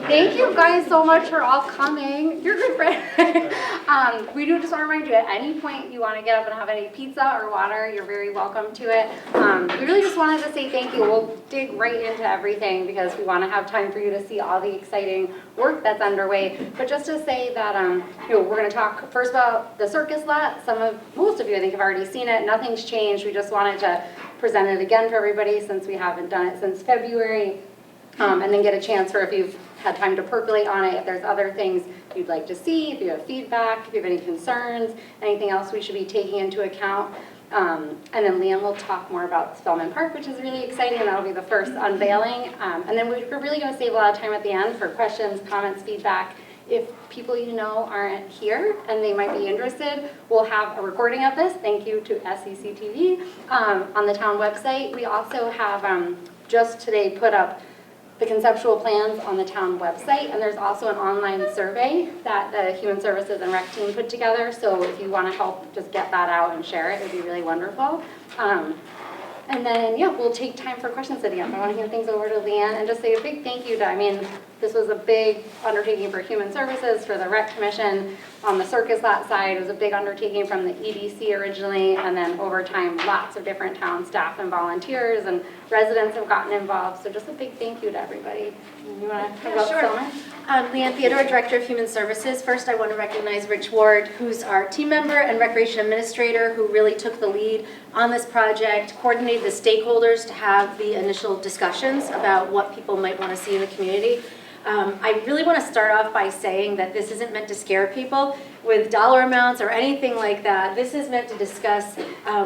Thank you guys so much for all coming. You're good friends. We do just want to remind you, at any point you want to get up and have any pizza or water, you're very welcome to it. We really just wanted to say thank you. We'll dig right into everything because we want to have time for you to see all the exciting work that's underway. But just to say that we're going to talk first about the circus lot. Most of you I think have already seen it. Nothing's changed. We just wanted to present it again for everybody since we haven't done it since February. And then get a chance for if you've had time to percolate on it, if there's other things you'd like to see, if you have feedback, if you have any concerns, anything else we should be taking into account. And then Liam will talk more about Spellman Park, which is really exciting, and that'll be the first unveiling. And then we're really going to save a lot of time at the end for questions, comments, feedback. If people you know aren't here and they might be interested, we'll have a recording of this. Thank you to SEC TV on the town website. We also have just today put up the conceptual plans on the town website, and there's also an online survey that the Human Services and Rec team put together, so if you want to help just get that out and share it, it would be really wonderful. And then, yeah, we'll take time for questions at the end. I want to hand things over to Leanne and just say a big thank you to, this was a big undertaking for Human Services, for the Rec Commission. On the circus lot side, it was a big undertaking from the EDC originally, and then over time, lots of different town staff and volunteers and residents have gotten involved. So just a big thank you to everybody. You want to talk about Spellman? Leanne Theodore, Director of Human Services. First, I want to recognize Rich Ward, who's our team member and Recreation Administrator, who really took the lead on this project, coordinated the stakeholders to have the initial discussions about what people might want to see in the community. I really want to start off by saying that this isn't meant to scare people with dollar amounts or anything like that. This is meant to discuss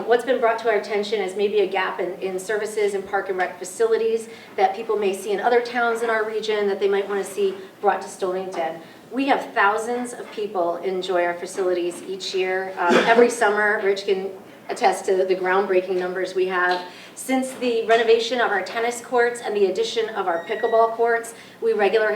what's been brought to our attention as maybe a gap in services and park and rec facilities that people may see in other towns in our region that they might want to see brought to Stonington. We have thousands of people enjoy our facilities each year. Every summer, Rich can attest to the groundbreaking numbers we have. Since the renovation of our tennis courts and the addition of our pickleball courts, we regularly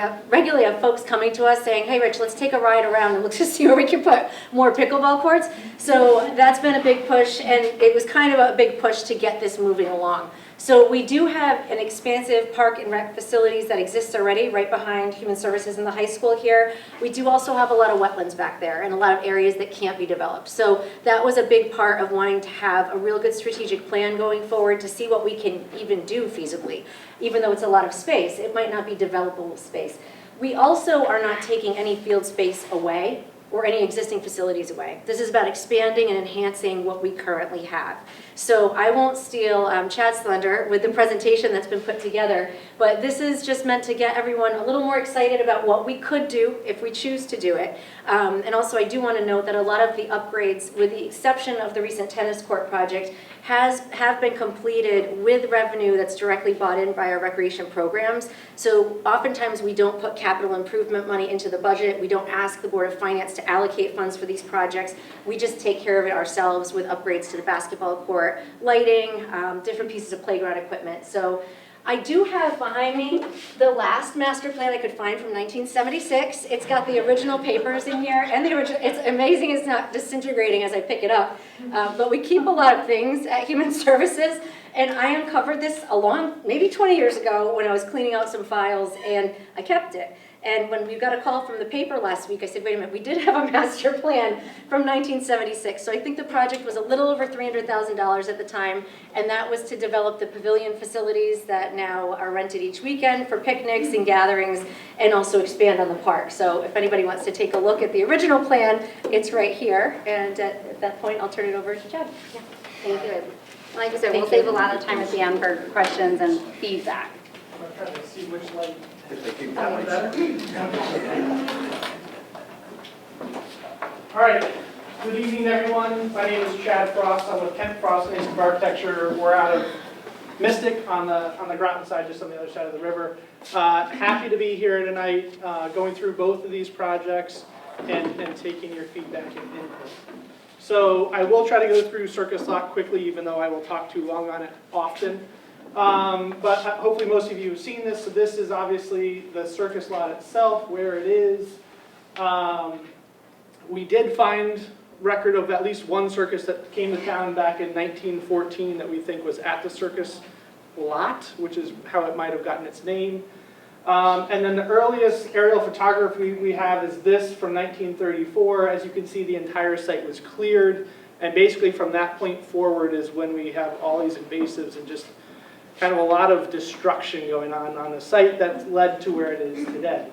have folks coming to us saying, hey Rich, let's take a ride around and let's just see where we can put more pickleball courts. So that's been a big push, and it was kind of a big push to get this moving along. So we do have an expansive park and rec facilities that exist already right behind Human Services in the high school here. We do also have a lot of wetlands back there and a lot of areas that can't be developed. So that was a big part of wanting to have a real good strategic plan going forward to see what we can even do feasibly. Even though it's a lot of space, it might not be developable space. We also are not taking any field space away or any existing facilities away. This is about expanding and enhancing what we currently have. So I won't steal Chad's thunder with the presentation that's been put together, but this is just meant to get everyone a little more excited about what we could do if we choose to do it. And also I do want to note that a lot of the upgrades, with the exception of the recent tennis court project, have been completed with revenue that's directly bought in by our recreation programs. So oftentimes we don't put capital improvement money into the budget. We don't ask the Board of Finance to allocate funds for these projects. We just take care of it ourselves with upgrades to the basketball court, lighting, different pieces of playground equipment. So I do have behind me the last master plan I could find from 1976. It's got the original papers in here, and the original. It's amazing it's not disintegrating as I pick it up. But we keep a lot of things at Human Services, and I uncovered this maybe 20 years ago when I was cleaning out some files, and I kept it. And when we got a call from the paper last week, I said, wait a minute, we did have a master plan from 1976. So I think the project was a little over $300,000 at the time, and that was to develop the pavilion facilities that now are rented each weekend for picnics and gatherings, and also expand on the park. So if anybody wants to take a look at the original plan, it's right here. And at that point, I'll turn it over to Chad. Yeah. Thank you. Like I said, we'll save a lot of time at the end for questions and feedback. I'm trying to see which light. All right. Good evening, everyone. My name is Chad Frost. I'm with Kent Frost Institute of Architecture. We're out of Mystic on the Groton side, just on the other side of the river. Happy to be here tonight, going through both of these projects and taking your feedback and input. So I will try to go through Circus Lot quickly, even though I will talk too long on it often. But hopefully most of you have seen this. So this is obviously the Circus Lot itself, where it is. We did find record of at least one circus that came to town back in 1914 that we think was at the Circus Lot, which is how it might have gotten its name. And then the earliest aerial photography we have is this from 1934. As you can see, the entire site was cleared. And basically from that point forward is when we have all these invasives and just kind of a lot of destruction going on the site that's led to where it is today.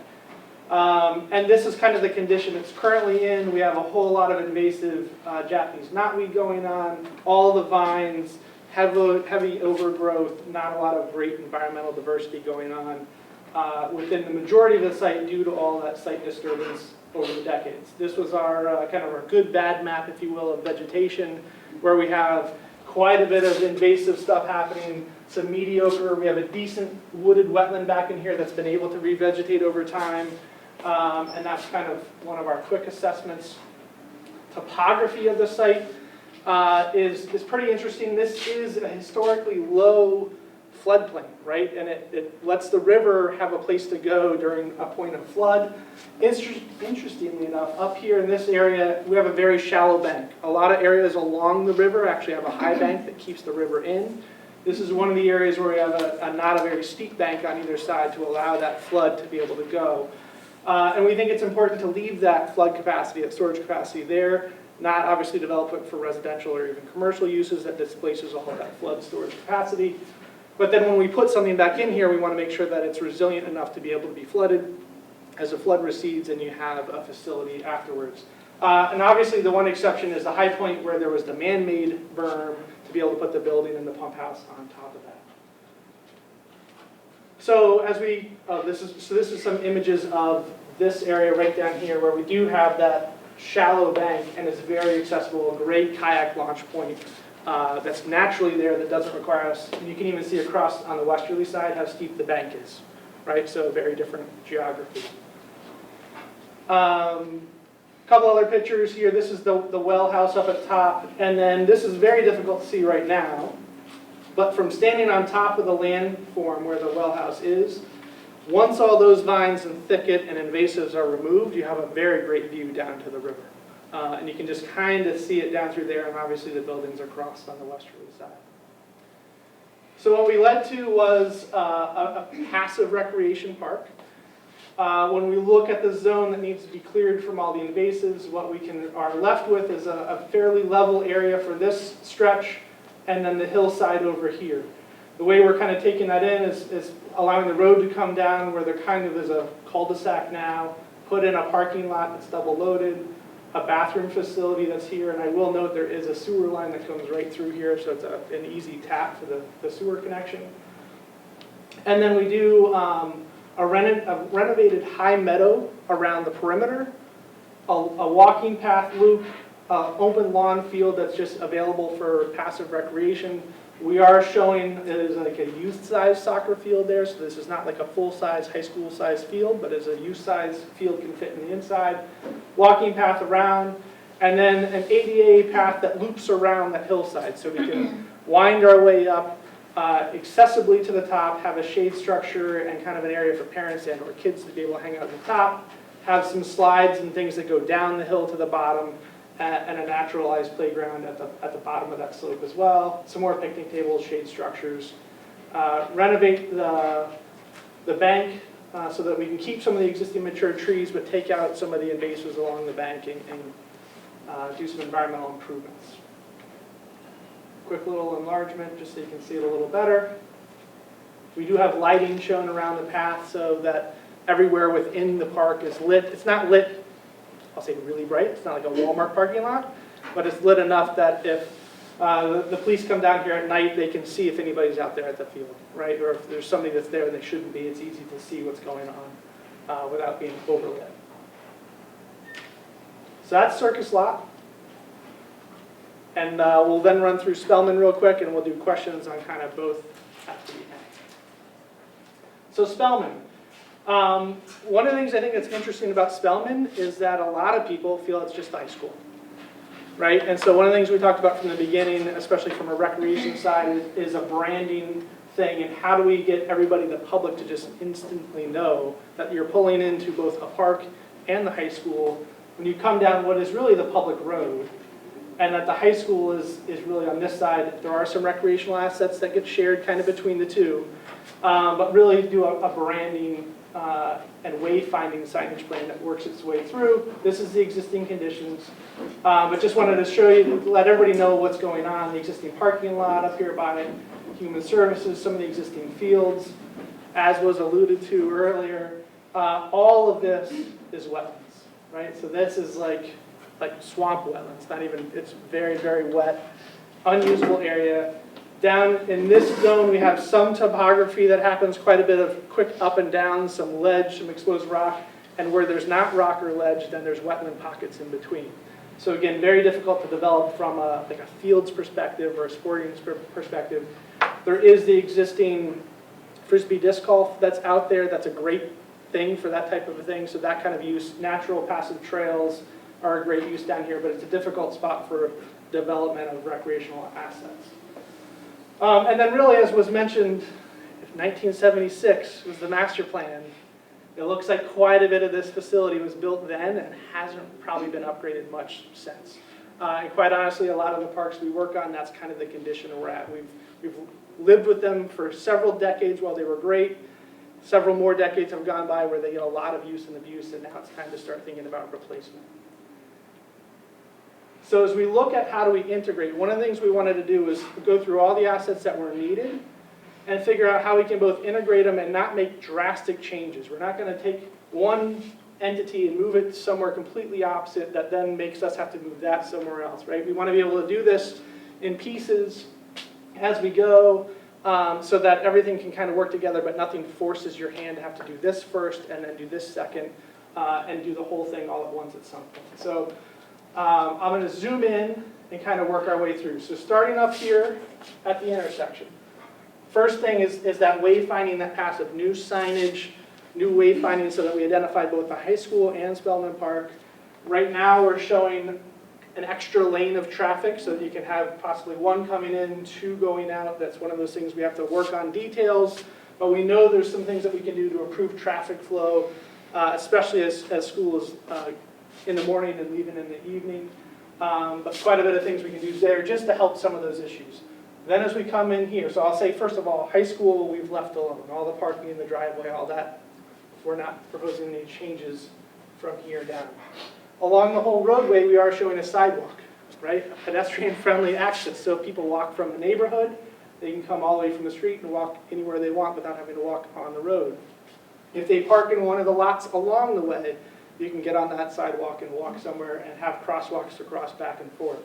And this is kind of the condition it's currently in. We have a whole lot of invasive Japanese knotweed going on, all the vines, heavy overgrowth, not a lot of great environmental diversity going on within the majority of the site due to all that site disturbance over the decades. This was our kind of our good bad map, if you will, of vegetation, where we have quite a bit of invasive stuff happening, some mediocre. We have a decent wooded wetland back in here that's been able to revegetate over time, and that's kind of one of our quick assessments. Topography of the site is pretty interesting. This is a historically low floodplain, right? And it lets the river have a place to go during a point of flood. Interestingly enough, up here in this area, we have a very shallow bank. A lot of areas along the river actually have a high bank that keeps the river in. This is one of the areas where we have not a very steep bank on either side to allow that flood to be able to go. And we think it's important to leave that flood capacity, that storage capacity there, not obviously develop it for residential or even commercial uses that displaces all of that flood storage capacity. But then when we put something back in here, we want to make sure that it's resilient enough to be able to be flooded as the flood recedes and you have a facility afterwards. And obviously the one exception is the high point where there was the man-made berm to be able to put the building and the pump house on top of that. So as we, this is some images of this area right down here where we do have that shallow bank and it's very accessible, a great kayak launch point. That's naturally there that doesn't require us, and you can even see across on the westerly side how steep the bank is, right? So very different geography. Couple other pictures here. This is the well house up at top, and then this is very difficult to see right now, but from standing on top of the landform where the well house is, once all those vines and thicket and invasives are removed, you have a very great view down to the river. And you can just kind of see it down through there, and obviously the buildings are crossed on the westerly side. So what we led to was a passive recreation park. When we look at the zone that needs to be cleared from all the invasives, what we are left with is a fairly level area for this stretch, and then the hillside over here. The way we're kind of taking that in is allowing the road to come down where there kind of is a cul-de-sac now, put in a parking lot that's double loaded, a bathroom facility that's here, and I will note there is a sewer line that comes right through here, so it's an easy tap for the sewer connection. And then we do a renovated high meadow around the perimeter, a walking path loop, open lawn field that's just available for passive recreation. We are showing it is like a youth-size soccer field there, so this is not like a full-size high school-size field, but as a youth-size field can fit in the inside. Walking path around, and then an ADA path that loops around that hillside, so we can wind our way up accessibly to the top, have a shade structure and kind of an area for parents and or kids to be able to hang out at the top, have some slides and things that go down the hill to the bottom, and a naturalized playground at the bottom of that slope as well. Some more picnic tables, shade structures. Renovate the bank so that we can keep some of the existing mature trees, but take out some of the invasives along the bank and do some environmental improvements. Quick little enlargement just so you can see it a little better. We do have lighting shown around the path so that everywhere within the park is lit. It's not lit, I'll say really bright, it's not like a Walmart parking lot, but it's lit enough that if the police come down here at night, they can see if anybody's out there at the field, right? Or if there's somebody that's there and they shouldn't be, it's easy to see what's going on without being overlit. So that's Circus Lot. And we'll then run through Spellman real quick and we'll do questions on kind of both at the end. So Spellman. One of the things I think that's interesting about Spellman is that a lot of people feel it's just high school, right? And so one of the things we talked about from the beginning, especially from a recreation side, is a branding thing, and how do we get everybody, the public, to just instantly know that you're pulling into both a park and the high school when you come down what is really the public road, and that the high school is really on this side. There are some recreational assets that get shared kind of between the two, but really do a branding and wayfinding signage plan that works its way through. This is the existing conditions. But just wanted to show you, let everybody know what's going on. The existing parking lot up here by Human Services, some of the existing fields, as was alluded to earlier. All of this is wetlands, right? So this is like swamp wetlands, not even, it's very, very wet, unusable area. Down in this zone, we have some topography that happens, quite a bit of quick up and down, some ledge, some exposed rock, and where there's not rock or ledge, then there's wetland pockets in between. So again, very difficult to develop from like a fields perspective or a sporting perspective. There is the existing Frisbee disc golf that's out there. That's a great thing for that type of a thing. So that kind of use, natural passive trails are a great use down here, but it's a difficult spot for development of recreational assets. And then really, as was mentioned, 1976 was the master plan. It looks like quite a bit of this facility was built then and hasn't probably been upgraded much since. And quite honestly, a lot of the parks we work on, that's kind of the condition we're at. We've lived with them for several decades while they were great. Several more decades have gone by where they get a lot of use and abuse, and now it's time to start thinking about replacement. So as we look at how do we integrate, one of the things we wanted to do is go through all the assets that were needed and figure out how we can both integrate them and not make drastic changes. We're not going to take one entity and move it somewhere completely opposite that then makes us have to move that somewhere else, right? We want to be able to do this in pieces as we go so that everything can kind of work together, but nothing forces your hand to have to do this first and then do this second and do the whole thing all at once at some point. So I'm going to zoom in and kind of work our way through. So starting up here at the intersection. First thing is that wayfinding, that passive, new signage, new wayfinding so that we identify both the high school and Spellman Park. Right now we're showing an extra lane of traffic so that you can have possibly one coming in, two going out. That's one of those things we have to work on details, but we know there's some things that we can do to improve traffic flow, especially as school is in the morning and leaving in the evening. But quite a bit of things we can do there just to help some of those issues. Then as we come in here, so I'll say first of all, high school we've left alone. All the parking in the driveway, all that, we're not proposing any changes from here down. Along the whole roadway, we are showing a sidewalk, right? A pedestrian-friendly access. So if people walk from the neighborhood, they can come all the way from the street and walk anywhere they want without having to walk on the road. If they park in one of the lots along the way, you can get on that sidewalk and walk somewhere and have crosswalks to cross back and forth.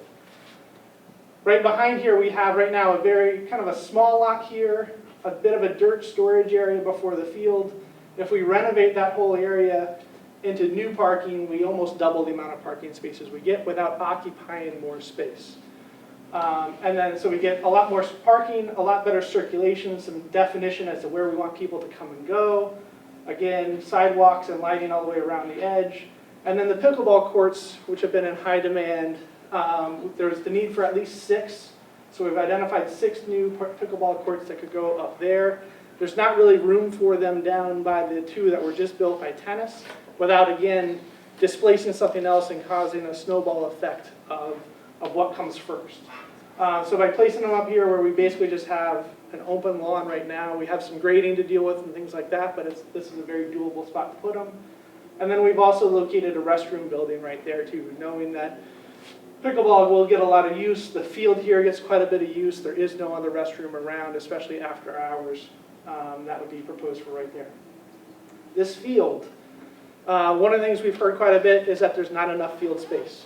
Right behind here, we have right now a very kind of a small lot here, a bit of a dirt storage area before the field. If we renovate that whole area into new parking, we almost double the amount of parking spaces we get without occupying more space. And then so we get a lot more parking, a lot better circulation, some definition as to where we want people to come and go. Again, sidewalks and lighting all the way around the edge. And then the pickleball courts, which have been in high demand, there's the need for at least 6. So we've identified 6 new pickleball courts that could go up there. There's not really room for them down by the 2 that were just built by tennis without, again, displacing something else and causing a snowball effect of what comes first. So by placing them up here where we basically just have an open lawn right now, we have some grading to deal with and things like that, but this is a very doable spot to put them. And then we've also located a restroom building right there too, knowing that pickleball will get a lot of use. The field here gets quite a bit of use. There is no other restroom around, especially after hours. That would be proposed for right there. This field, one of the things we've heard quite a bit is that there's not enough field space,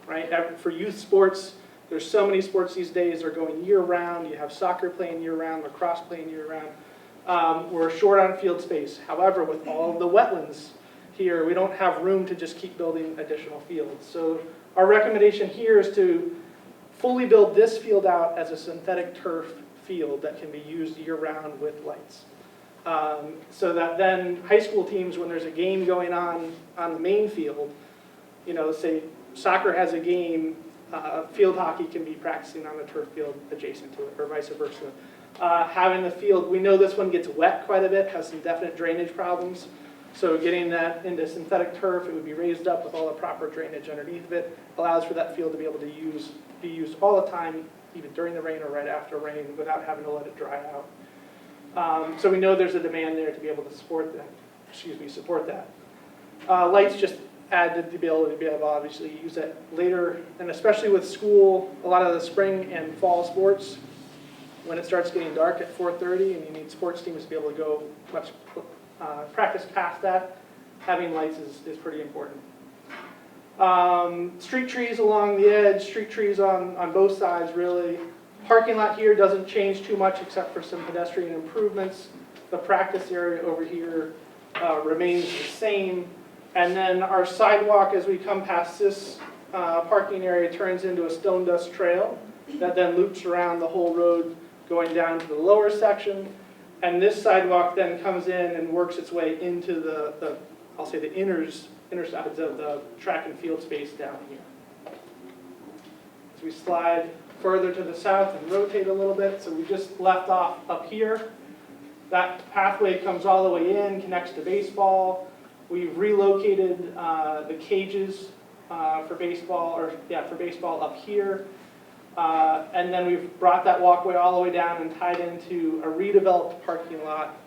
right? For youth sports, there's so many sports these days. They're going year-round. You have soccer playing year-round, lacrosse playing year-round. We're short on field space. However, with all of the wetlands here, we don't have room to just keep building additional fields. So our recommendation here is to fully build this field out as a synthetic turf field that can be used year-round with lights. So that then high school teams, when there's a game going on the main field, you know, say soccer has a game, field hockey can be practicing on the turf field adjacent to it, or vice versa. Having the field, we know this one gets wet quite a bit, has some definite drainage problems. So getting that into synthetic turf, it would be raised up with all the proper drainage underneath of it, allows for that field to be able to be used all the time, even during the rain or right after rain, without having to let it dry out. So we know there's a demand there to be able to support that. support that. Lights just add the ability to be able to obviously use it later, and especially with school, a lot of the spring and fall sports, when it starts getting dark at 4:30 and you need sports teams to be able to go much practice past that, having lights is pretty important. Street trees along the edge, street trees on both sides really. Parking lot here doesn't change too much except for some pedestrian improvements. The practice area over here remains the same. And then our sidewalk, as we come past this parking area, turns into a stone dust trail that then loops around the whole road going down to the lower section. And this sidewalk then comes in and works its way into the I'll say the inner sides of the track and field space down here. As we slide further to the south and rotate a little bit, so we just left off up here. That pathway comes all the way in, connects to baseball. We've relocated the cages for baseball up here. And then we've brought that walkway all the way down and tied into a redeveloped parking lot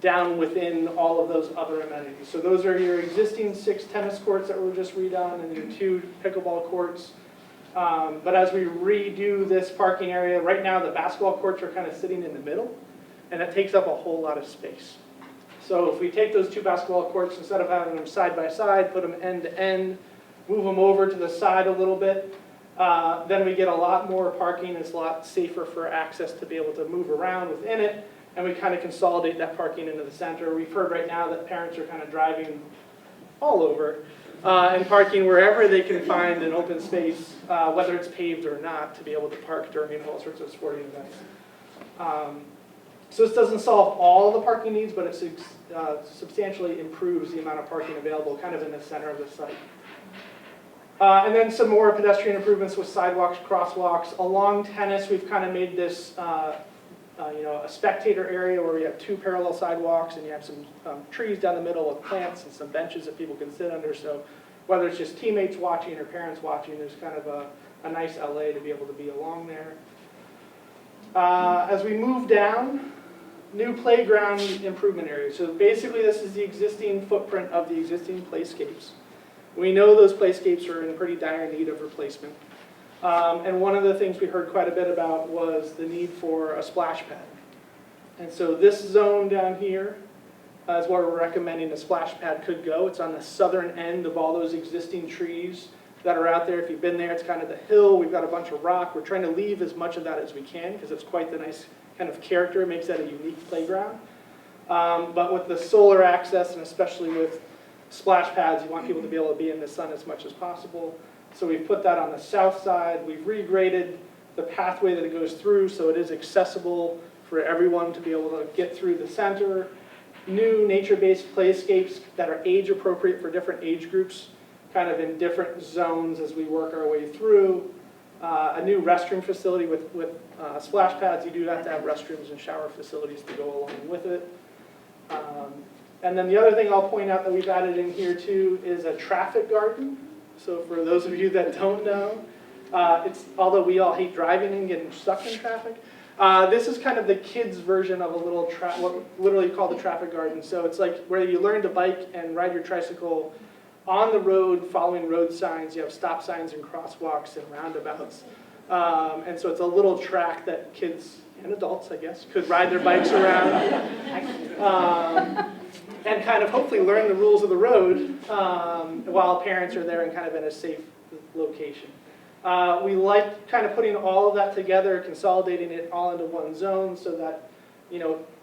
down within all of those other amenities. So those are your existing 6 tennis courts that were just redone and your 2 pickleball courts. But as we redo this parking area, right now the basketball courts are kind of sitting in the middle, and it takes up a whole lot of space. So if we take those 2 basketball courts, instead of having them side by side, put them end to end, move them over to the side a little bit, then we get a lot more parking. It's a lot safer for access to be able to move around within it, and we kind of consolidate that parking into the center. We've heard right now that parents are kind of driving all over and parking wherever they can find an open space, whether it's paved or not, to be able to park during all sorts of sporting events. So this doesn't solve all the parking needs, but it substantially improves the amount of parking available kind of in the center of the site. And then some more pedestrian improvements with sidewalks, crosswalks. Along Tennis, we've kind of made this a spectator area where we have 2 parallel sidewalks, and you have some trees down the middle with plants and some benches that people can sit under. So whether it's just teammates watching or parents watching, there's kind of a nice LA to be able to be along there. As we move down, new playground improvement areas. So basically this is the existing footprint of the existing playscapes. We know those playscapes are in pretty dire need of replacement. And one of the things we heard quite a bit about was the need for a splash pad. And so this zone down here is where we're recommending a splash pad could go. It's on the southern end of all those existing trees that are out there. If you've been there, it's kind of the hill. We've got a bunch of rock. We're trying to leave as much of that as we can because it's quite the nice kind of character. It makes that a unique playground. But with the solar access, and especially with splash pads, you want people to be able to be in the sun as much as possible. So we've put that on the south side. We've regraded the pathway that it goes through so it is accessible for everyone to be able to get through the center. New nature-based playscapes that are age appropriate for different age groups, kind of in different zones as we work our way through. A new restroom facility with splash pads. You do have to have restrooms and shower facilities to go along with it. And then the other thing I'll point out that we've added in here too is a traffic garden. So for those of you that don't know, although we all hate driving and getting stuck in traffic, this is kind of the kids' version of a little what literally called the traffic garden. So it's like where you learn to bike and ride your tricycle on the road, following road signs. You have stop signs and crosswalks and roundabouts. And so it's a little track that kids and adults, I guess, could ride their bikes around and kind of hopefully learn the rules of the road while parents are there and kind of in a safe location. We like kind of putting all of that together, consolidating it all into one zone so that,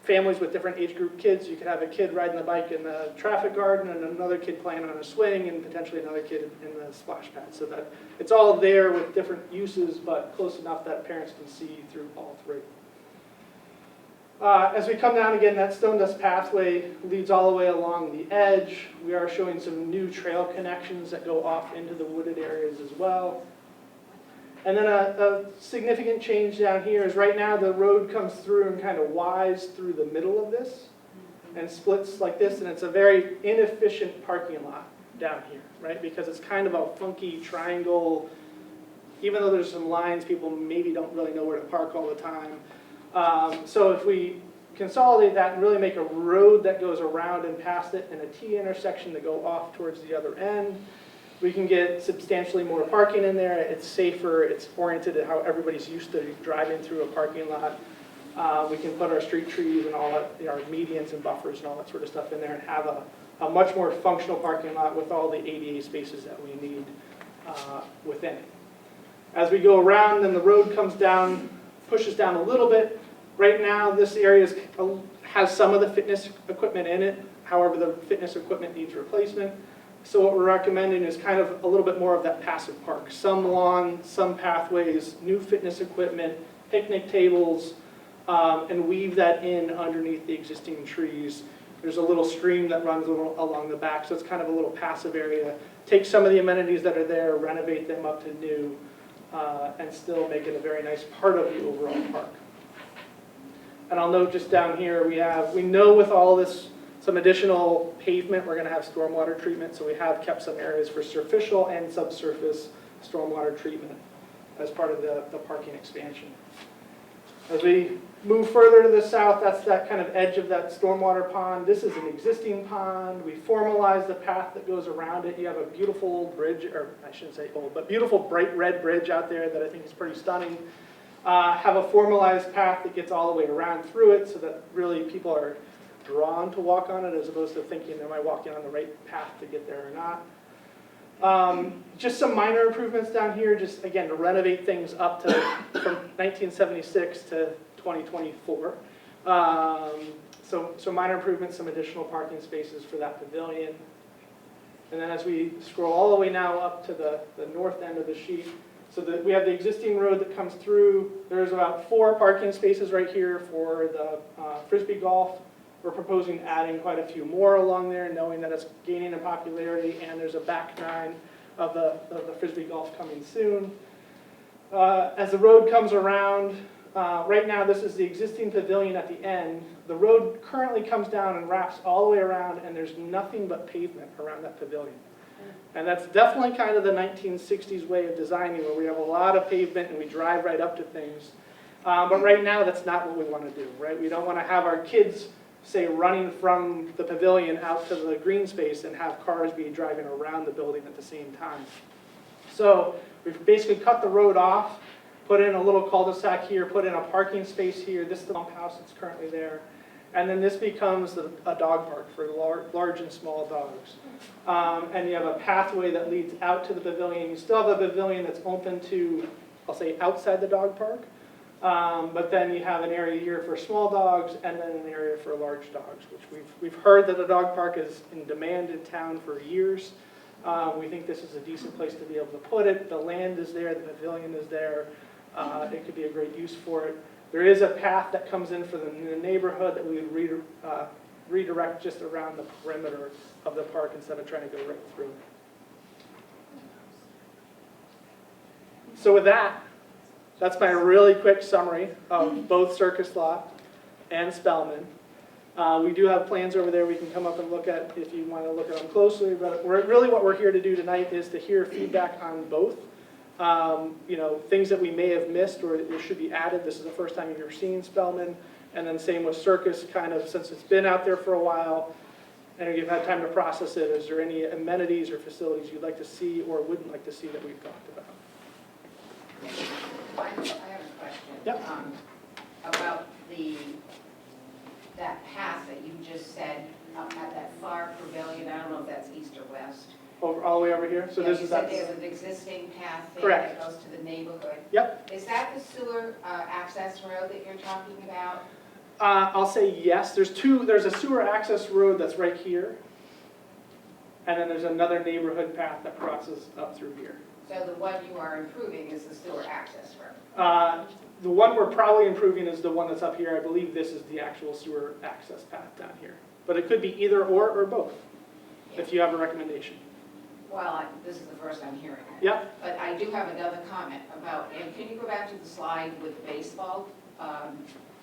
families with different age group kids, you could have a kid riding the bike in the traffic garden and another kid playing on a swing and potentially another kid in the splash pad. So that it's all there with different uses, but close enough that parents can see through all 3. As we come down again, that stone dust pathway leads all the way along the edge. We are showing some new trail connections that go off into the wooded areas as well. And then a significant change down here is right now the road comes through and kind of Ys through the middle of this and splits like this, and it's a very inefficient parking lot down here, right? Because it's kind of a funky triangle. Even though there's some lines, people maybe don't really know where to park all the time. So if we consolidate that and really make a road that goes around and past it and a T intersection to go off towards the other end. We can get substantially more parking in there. It's safer. It's oriented at how everybody's used to driving through a parking lot. We can put our street trees and all that, our medians and buffers and all that sort of stuff in there and have a much more functional parking lot with all the ADA spaces that we need within it. As we go around, then the road comes down, pushes down a little bit. Right now, this area has some of the fitness equipment in it. However, the fitness equipment needs replacement. So what we're recommending is kind of a little bit more of that passive park. Some lawn, some pathways, new fitness equipment, picnic tables, and weave that in underneath the existing trees. There's a little stream that runs along the back, so it's kind of a little passive area. Take some of the amenities that are there, renovate them up to new, and still make it a very nice part of the overall park. And I'll note just down here, we know with all this, some additional pavement, we're going to have stormwater treatment, so we have kept some areas for superficial and subsurface stormwater treatment as part of the parking expansion. As we move further to the south, that's that kind of edge of that stormwater pond. This is an existing pond. We formalized the path that goes around it. You have a beautiful old bridge, or I shouldn't say old, but beautiful bright red bridge out there that I think is pretty stunning. Have a formalized path that gets all the way around through it so that really people are drawn to walk on it as opposed to thinking, am I walking on the right path to get there or not? Just some minor improvements down here, just again to renovate things up to from 1976 to 2024. So minor improvements, some additional parking spaces for that pavilion. And then as we scroll all the way now up to the north end of the sheet, so that we have the existing road that comes through. There's about 4 parking spaces right here for the Frisbee golf. We're proposing adding quite a few more along there, knowing that it's gaining in popularity, and there's a back 9 of the Frisbee golf coming soon. As the road comes around, right now this is the existing pavilion at the end. The road currently comes down and wraps all the way around, and there's nothing but pavement around that pavilion. And that's definitely kind of the 1960s way of designing, where we have a lot of pavement and we drive right up to things. But right now, that's not what we want to do, right? We don't want to have our kids, say, running from the pavilion out to the green space and have cars be driving around the building at the same time. So we've basically cut the road off, put in a little cul-de-sac here, put in a parking space here. This is the bump house that's currently there. And then this becomes a dog park for large and small dogs. And you have a pathway that leads out to the pavilion. You still have a pavilion that's open to, I'll say, outside the dog park. But then you have an area here for small dogs and then an area for large dogs, which we've heard that the dog park is in demand in town for years. We think this is a decent place to be able to put it. The land is there, the pavilion is there. It could be a great use for it. There is a path that comes in for the neighborhood that we would redirect just around the perimeter of the park instead of trying to go right through it. So with that, that's my really quick summary of both Circus Lot and Spellman. We do have plans over there we can come up and look at if you want to look at them closely, but really what we're here to do tonight is to hear feedback on both. Things that we may have missed or should be added. This is the first time you've ever seen Spellman. And then same with Circus, kind of since it's been out there for a while and you've had time to process it, is there any amenities or facilities you'd like to see or wouldn't like to see that we've talked about? I have a question. Yep. About that path that you just said up at that far pavilion. I don't know if that's east or west. All the way over here? So Yeah, this you is said that. there's an existing path there Correct. that goes to the neighborhood. Yep. Is that the sewer access road that you're talking about? I'll say yes. There's a sewer access road that's right here. And then there's another neighborhood path that crosses up through here. So the one you are improving is the sewer access road? The one we're probably improving is the one that's up here. I believe this is the actual sewer access path down here. But it could be either or both, if you have a recommendation. Well, this is the first I'm hearing it. Yep. But I do have another comment about, and can you go back to the slide with baseball?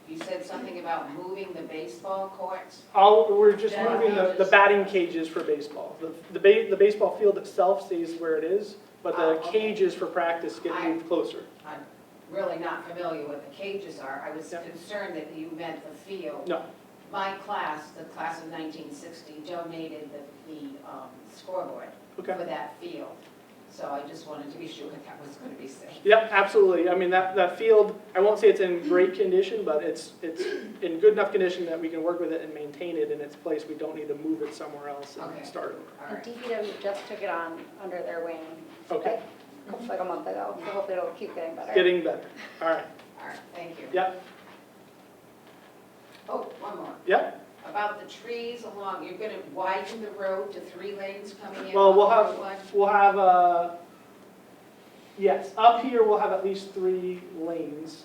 You said something about moving the baseball courts? We're just Yeah, moving no, the just- batting cages for baseball. The baseball field itself stays where it is, but the Oh, okay. cages for practice get moved closer. really not familiar what the cages are. I was Yeah. concerned that you meant the field. No. My class, the class of 1960, donated the scoreboard Okay. for that field. So I just wanted to be sure that was going to be safe. Yep, absolutely. I mean, that field, I won't say it's in great condition, but it's in good enough condition that we can work with it and maintain it in its place. We don't need to move it somewhere else and Okay. start over. All And right. DPW just took it on under their wing. Okay. Like a month ago, so hopefully it'll keep getting better. Getting better. All right. All right, thank you. Yep, Oh, one more. yep. About the trees along, you're going to widen the road to 3 lanes coming in? Well, we'll off have, Route 1? we'll have, yes, up here we'll have at least 3 lanes.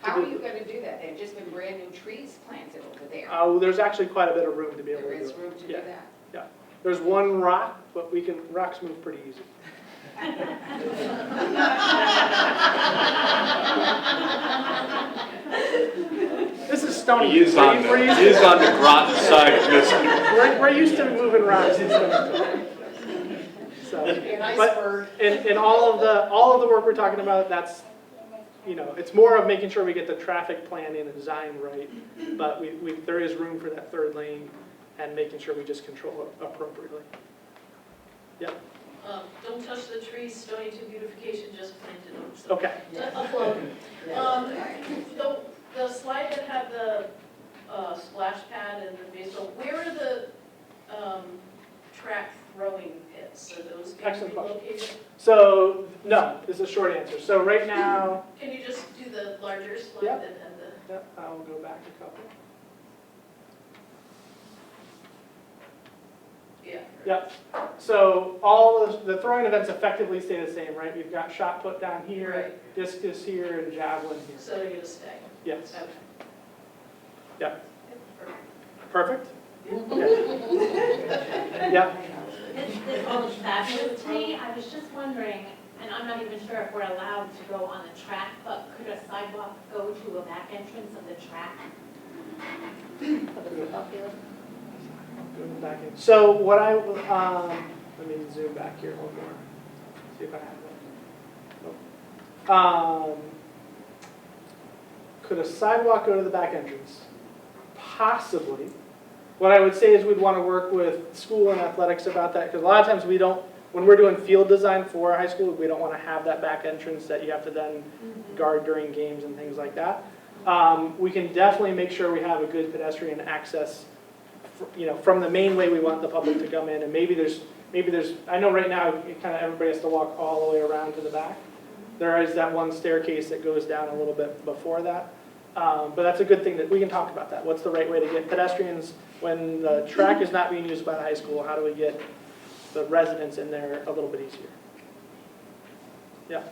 How are you going to do that? There've just been brand new trees planted over there. There's actually quite a bit of room to be able There to do is it. room to do Yeah. that? There's one rock, but rocks move pretty easy. This is Stony. He is on the Groton side of Mystic. We're used to moving rocks in Stony. So, but in all of the work we're talking about, that's, you know, it's more of making sure we get the traffic plan and design right, but there is room for that 3rd lane and making sure we just control it appropriately. Yep, Don't touch the trees, Stony 2 beautification just planted them. So okay. upload. The slide that had the splash pad and the baseball, where are the track throwing pits? Are those being Excellent question. relocated? So, no, is a short answer. So right now, Can you just do the larger slide Yep. that had the? yep, I'll go back a couple. Yeah. Yep. So all of the throwing events effectively stay the same, right? We've got shot put down here, Right. discus here, and javelin here. So they're gonna stay. Yes. Okay. Yep. Perfect. Perfect? Okay. Yep. This looks fabulous to me. I was just wondering, and I'm not even sure if we're allowed to go on the track, but could a sidewalk go to a back entrance of the track? Going back in. So what let me zoom back here one more. See if I have that. Nope. Could a sidewalk go to the back entrance? Possibly. What I would say is we'd want to work with school and athletics about that, because a lot of times we don't, when we're doing field design for our high school, we don't want to have that back entrance that you have to then guard during games and things like that. We can definitely make sure we have a good pedestrian access, you know, from the main way we want the public to come in, and maybe there's, I know right now, kind of everybody has to walk all the way around to the back. There is that one staircase that goes down a little bit before that. But that's a good thing that we can talk about that. What's the right way to get pedestrians when the track is not being used by the high school? How do we get the residents in there a little bit easier? Yeah.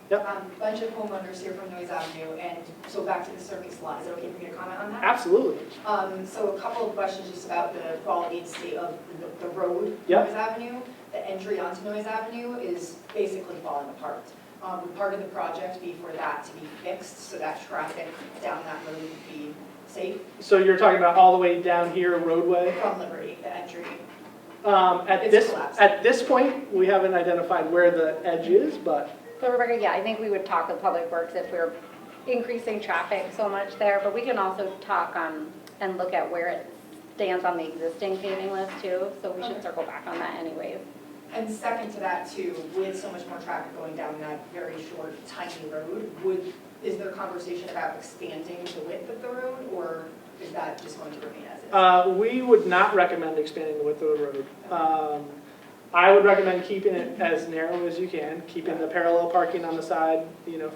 Yep. Bunch of homeowners here from Noyes Avenue, and so back to the circus lot. Is it okay for me to comment on that? Absolutely. So a couple of questions just about the quality and state of the road, Yep. Noyes Avenue. The entry onto Noyes Avenue is basically falling apart. Would part of the project be for that to be fixed so that traffic down that road would be safe? So you're talking about all the way down here, roadway? From Liberty, the entry. At It's this collapsed. at this point, we haven't identified where the edge is, but So Rebecca, yeah, I think we would talk with Public Works if we're increasing traffic so much there, but we can also talk and look at where it stands on the existing paving list too, so we should circle back on that anyways. And second to that too, with so much more traffic going down that very short, tiny road, is there conversation about expanding the width of the road, or is that just going to remain as is? we would not recommend expanding the width of the road. I would recommend keeping it as narrow as you can, keeping the parallel parking on the side, you know,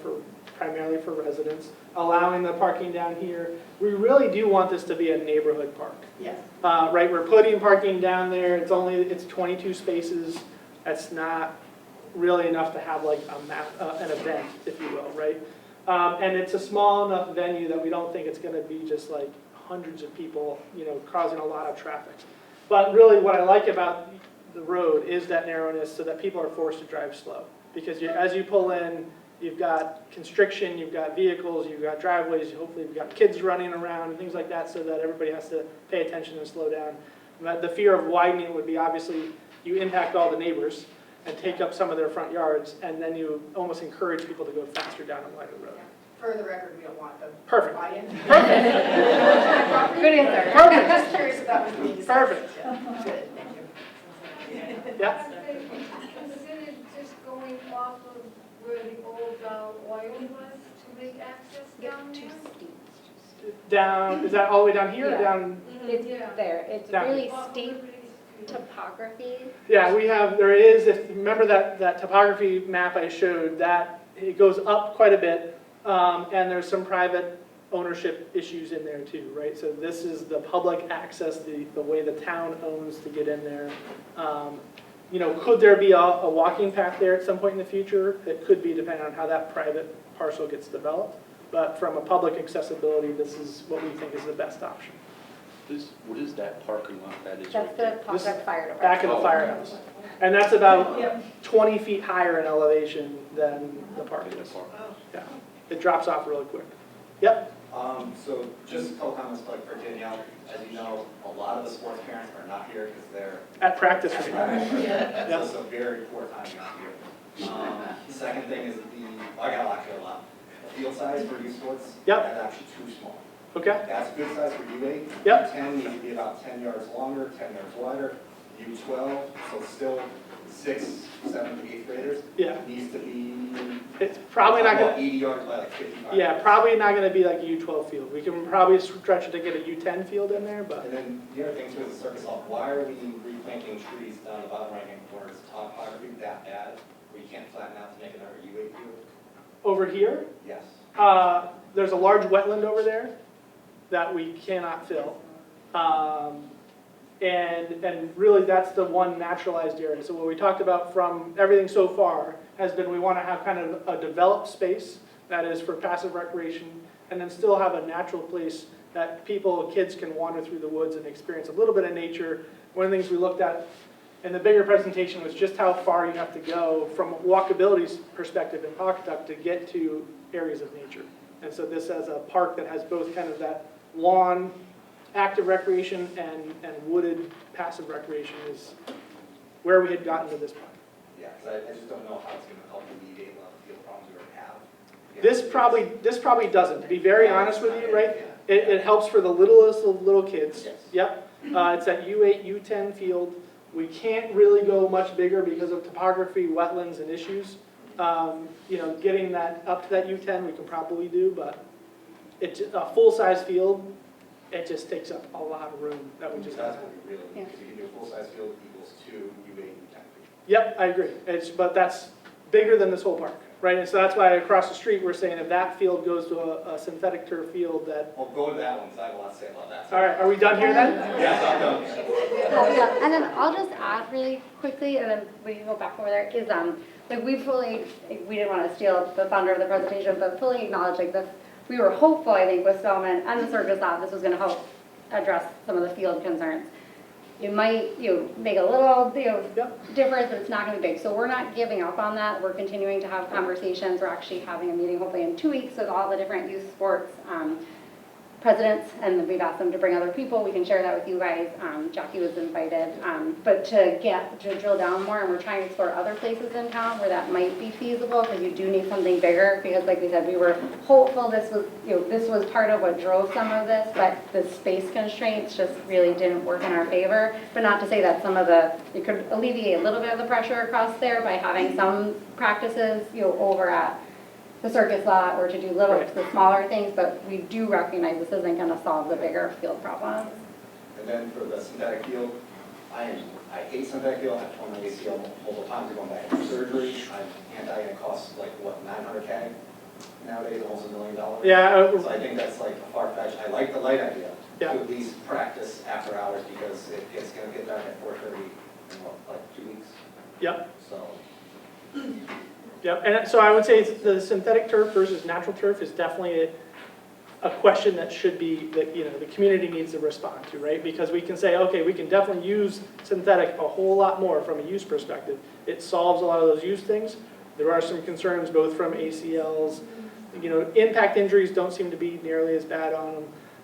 primarily for residents, allowing the parking down here. We really do want this to be a neighborhood park. Yes. Right, we're putting parking down there, it's 22 spaces. That's not really enough to have like an event, if you will, right? And it's a small enough venue that we don't think it's gonna be just like hundreds of people, you know, causing a lot of traffic. But really what I like about the road is that narrowness so that people are forced to drive slow. Because as you pull in, you've got constriction, you've got vehicles, you've got driveways, hopefully you've got kids running around and things like that so that everybody has to pay attention and slow down. The fear of widening would be obviously you impact all the neighbors and take up some of their front yards, and then you almost encourage people to go faster down a wider road. For the record, we don't want them. Perfect. Buy-in. Good answer. Perfect. Just curious if that was being discussed. Perfect. Yeah, good, thank you. Yeah? Instead of just going off of where the old oil was to make access down there? Down, is that all the way down here or Yeah. down? It's Yeah. there, it's Down. really Off of steep Liberty Street. topography. Yeah, we have, there is, if, remember that topography map I showed, that it goes up quite a bit, and there's some private ownership issues in there too, right? So this is the public access, the way the town owns to get in there. You know, could there be a walking path there at some point in the future? It could be, depending on how that private parcel gets developed. But from a public accessibility, this is what we think is the best option. What is that parking lot that is That's right the there? Pontiac Fire Department. Back of the firehouse. And that's about 20 feet higher in elevation than the park is. Yeah, it drops off really quick. Yep, So just a couple comments like for Danielle. As you know, a lot of the sports parents are not here because they're at practice. at practice. So it's a very poor time not here. The second thing is I got a lot here a lot. The field size for youth sports, Yep. that's actually too small. Okay, That's good size for U8. Yep. U10 needs to be about 10 yards longer, 10 yards wider. U12, so still 6th, 7th, 8th graders, yeah. needs to be It's probably not about gonna, 80 yards by like 55. yeah, yards. probably not gonna be like a U12 field. We can probably stretch it to get a U10 field in there, but And then the other thing too is the circus off. Why are we replanting trees down the bottom right-hand corner? Is topography that bad? We can't flatten out to make another U8 field? over here, Yes. there's a large wetland over there that we cannot fill. And really, that's the one naturalized area. So what we talked about from everything so far has been we want to have kind of a developed space that is for passive recreation, and then still have a natural place that kids can wander through the woods and experience a little bit of nature. One of the things we looked at in the bigger presentation was just how far you have to go from a walkability perspective in Pawcatuck to get to areas of nature. And so this as a park that has both kind of that lawn, active recreation and wooded passive recreation is where we had gotten to this point. Yeah, because I just don't know how it's going to help alleviate a lot of the field problems we already have. Yeah. This probably doesn't, to be very honest with you, right? It helps for the littlest of little kids. Yes. Yep. It's at U8, U10 field. We can't really go much bigger because of topography, wetlands, and issues. You know, getting that up to that U10 we can probably do, but it's a full-size field. It just takes up a lot of room that we just That's have. what we really need, because you can do a full-size field equals 2 U8 U10. Yep, I agree. But that's bigger than this whole park, right? And so that's why across the street, we're saying if that field goes to a synthetic turf field that, Well, go to that one, because I have a lot to say about that. all right, are we done here then? Yes, I'm done. Yeah, and then I'll just add really quickly, and then we can go back over there, is, like, we didn't want to steal the thunder of the presentation, but fully acknowledge, like, we were hopeful, I think, with Spellman and the Circus Lab, this was gonna help address some of the field concerns. It might, make a little, difference, but it's not gonna be big. So we're not giving up on that. We're continuing to have conversations. We're actually having a meeting hopefully in 2 weeks with all the different youth sports presidents, and we've asked them to bring other people. We can share that with you guys. Jackie was invited, but to drill down more, and we're trying to explore other places in town where that might be feasible, because you do need something bigger, because like we said, we were hopeful this was part of what drove some of this, but the space constraints just really didn't work in our favor. But not to say that it could alleviate a little bit of the pressure across there by having some practices, over at the circus lot, or to do the smaller things, but we do recognize this isn't gonna solve the bigger field problems. And then for the synthetic field, I hate synthetic field. I've torn my ACL multiple times going back for surgery. I'm anti, and it costs like, what, $900K nowadays, almost $1 million. Yeah, So I think that's like a far fetch. I like the light idea. Yeah. To at least practice after hours, because it's going to get dark at 4:30 in like 2 weeks. yep. So Yep, and so I would say the synthetic turf versus natural turf is definitely a question that should be, that the community needs to respond to, right? Because we can say, okay, we can definitely use synthetic a whole lot more from a use perspective. It solves a lot of those use things. There are some concerns both from ACLs, impact injuries don't seem to be nearly as bad on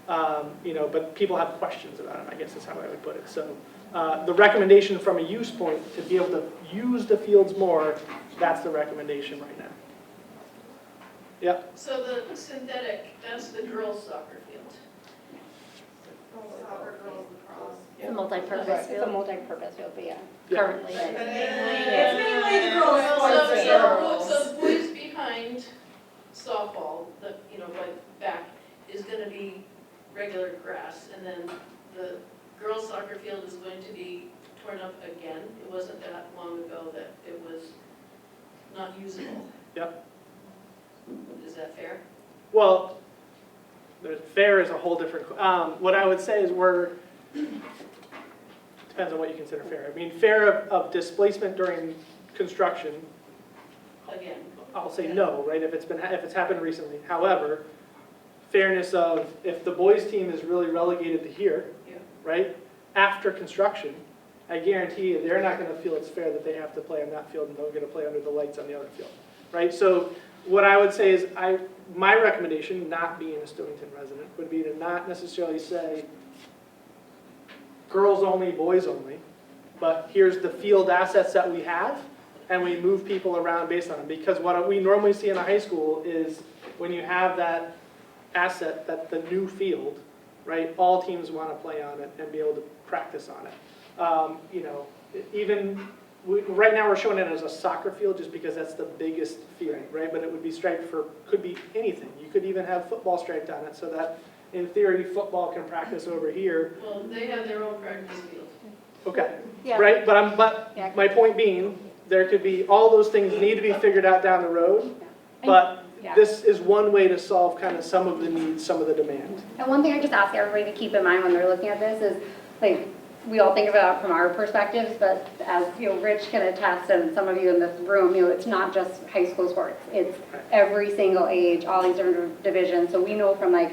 them, but people have questions about them, I guess is how I would put it. So The recommendation from a use point to be able to use the fields more, that's the recommendation right now. Yep, So the synthetic, that's the girls' soccer field. Soccer, girls, lacrosse. It's a multi-purpose It's a field multi-purpose field, but yeah. currently. It's mainly the girls' sports and So the boys behind softball, like back, is gonna be regular grass, and then the girls' soccer field is going to be torn up again. It wasn't that long ago that it was not usable. yep. Is that fair? Well, fair is a whole different, what I would say is depends on what you consider fair. I mean, fair of displacement during construction, Again, I'll say no, right, if it's happened recently. However, fairness of, if the boys' team is really relegated to here, Yeah. right, after construction, I guarantee you, they're not gonna feel it's fair that they have to play on that field and don't get to play under the lights on the other field, right? So what I would say is, my recommendation, not being a Stonington resident, would be to not necessarily say girls only, boys only, but here's the field assets that we have, and we move people around based on them. Because what we normally see in a high school is when you have that asset, that the new field, right, all teams want to play on it and be able to practice on it. Right now we're showing it as a soccer field just because that's the biggest field, right? But it would be striped for, could be anything. You could even have football striped on it so that, in theory, football can practice over here. well, they have their own practice field. Okay, Yeah. right? But Yeah. my point being, there could be, all those things need to be figured out down the road. But Yeah. this is one way to solve kind of some of the needs, some of the demand. And one thing I just ask everybody to keep in mind when they're looking at this is, like, we all think about it from our perspectives, but as, Rich can attest, and some of you in this room, it's not just high school sports. It's every single age, all these different divisions. So we know from, like,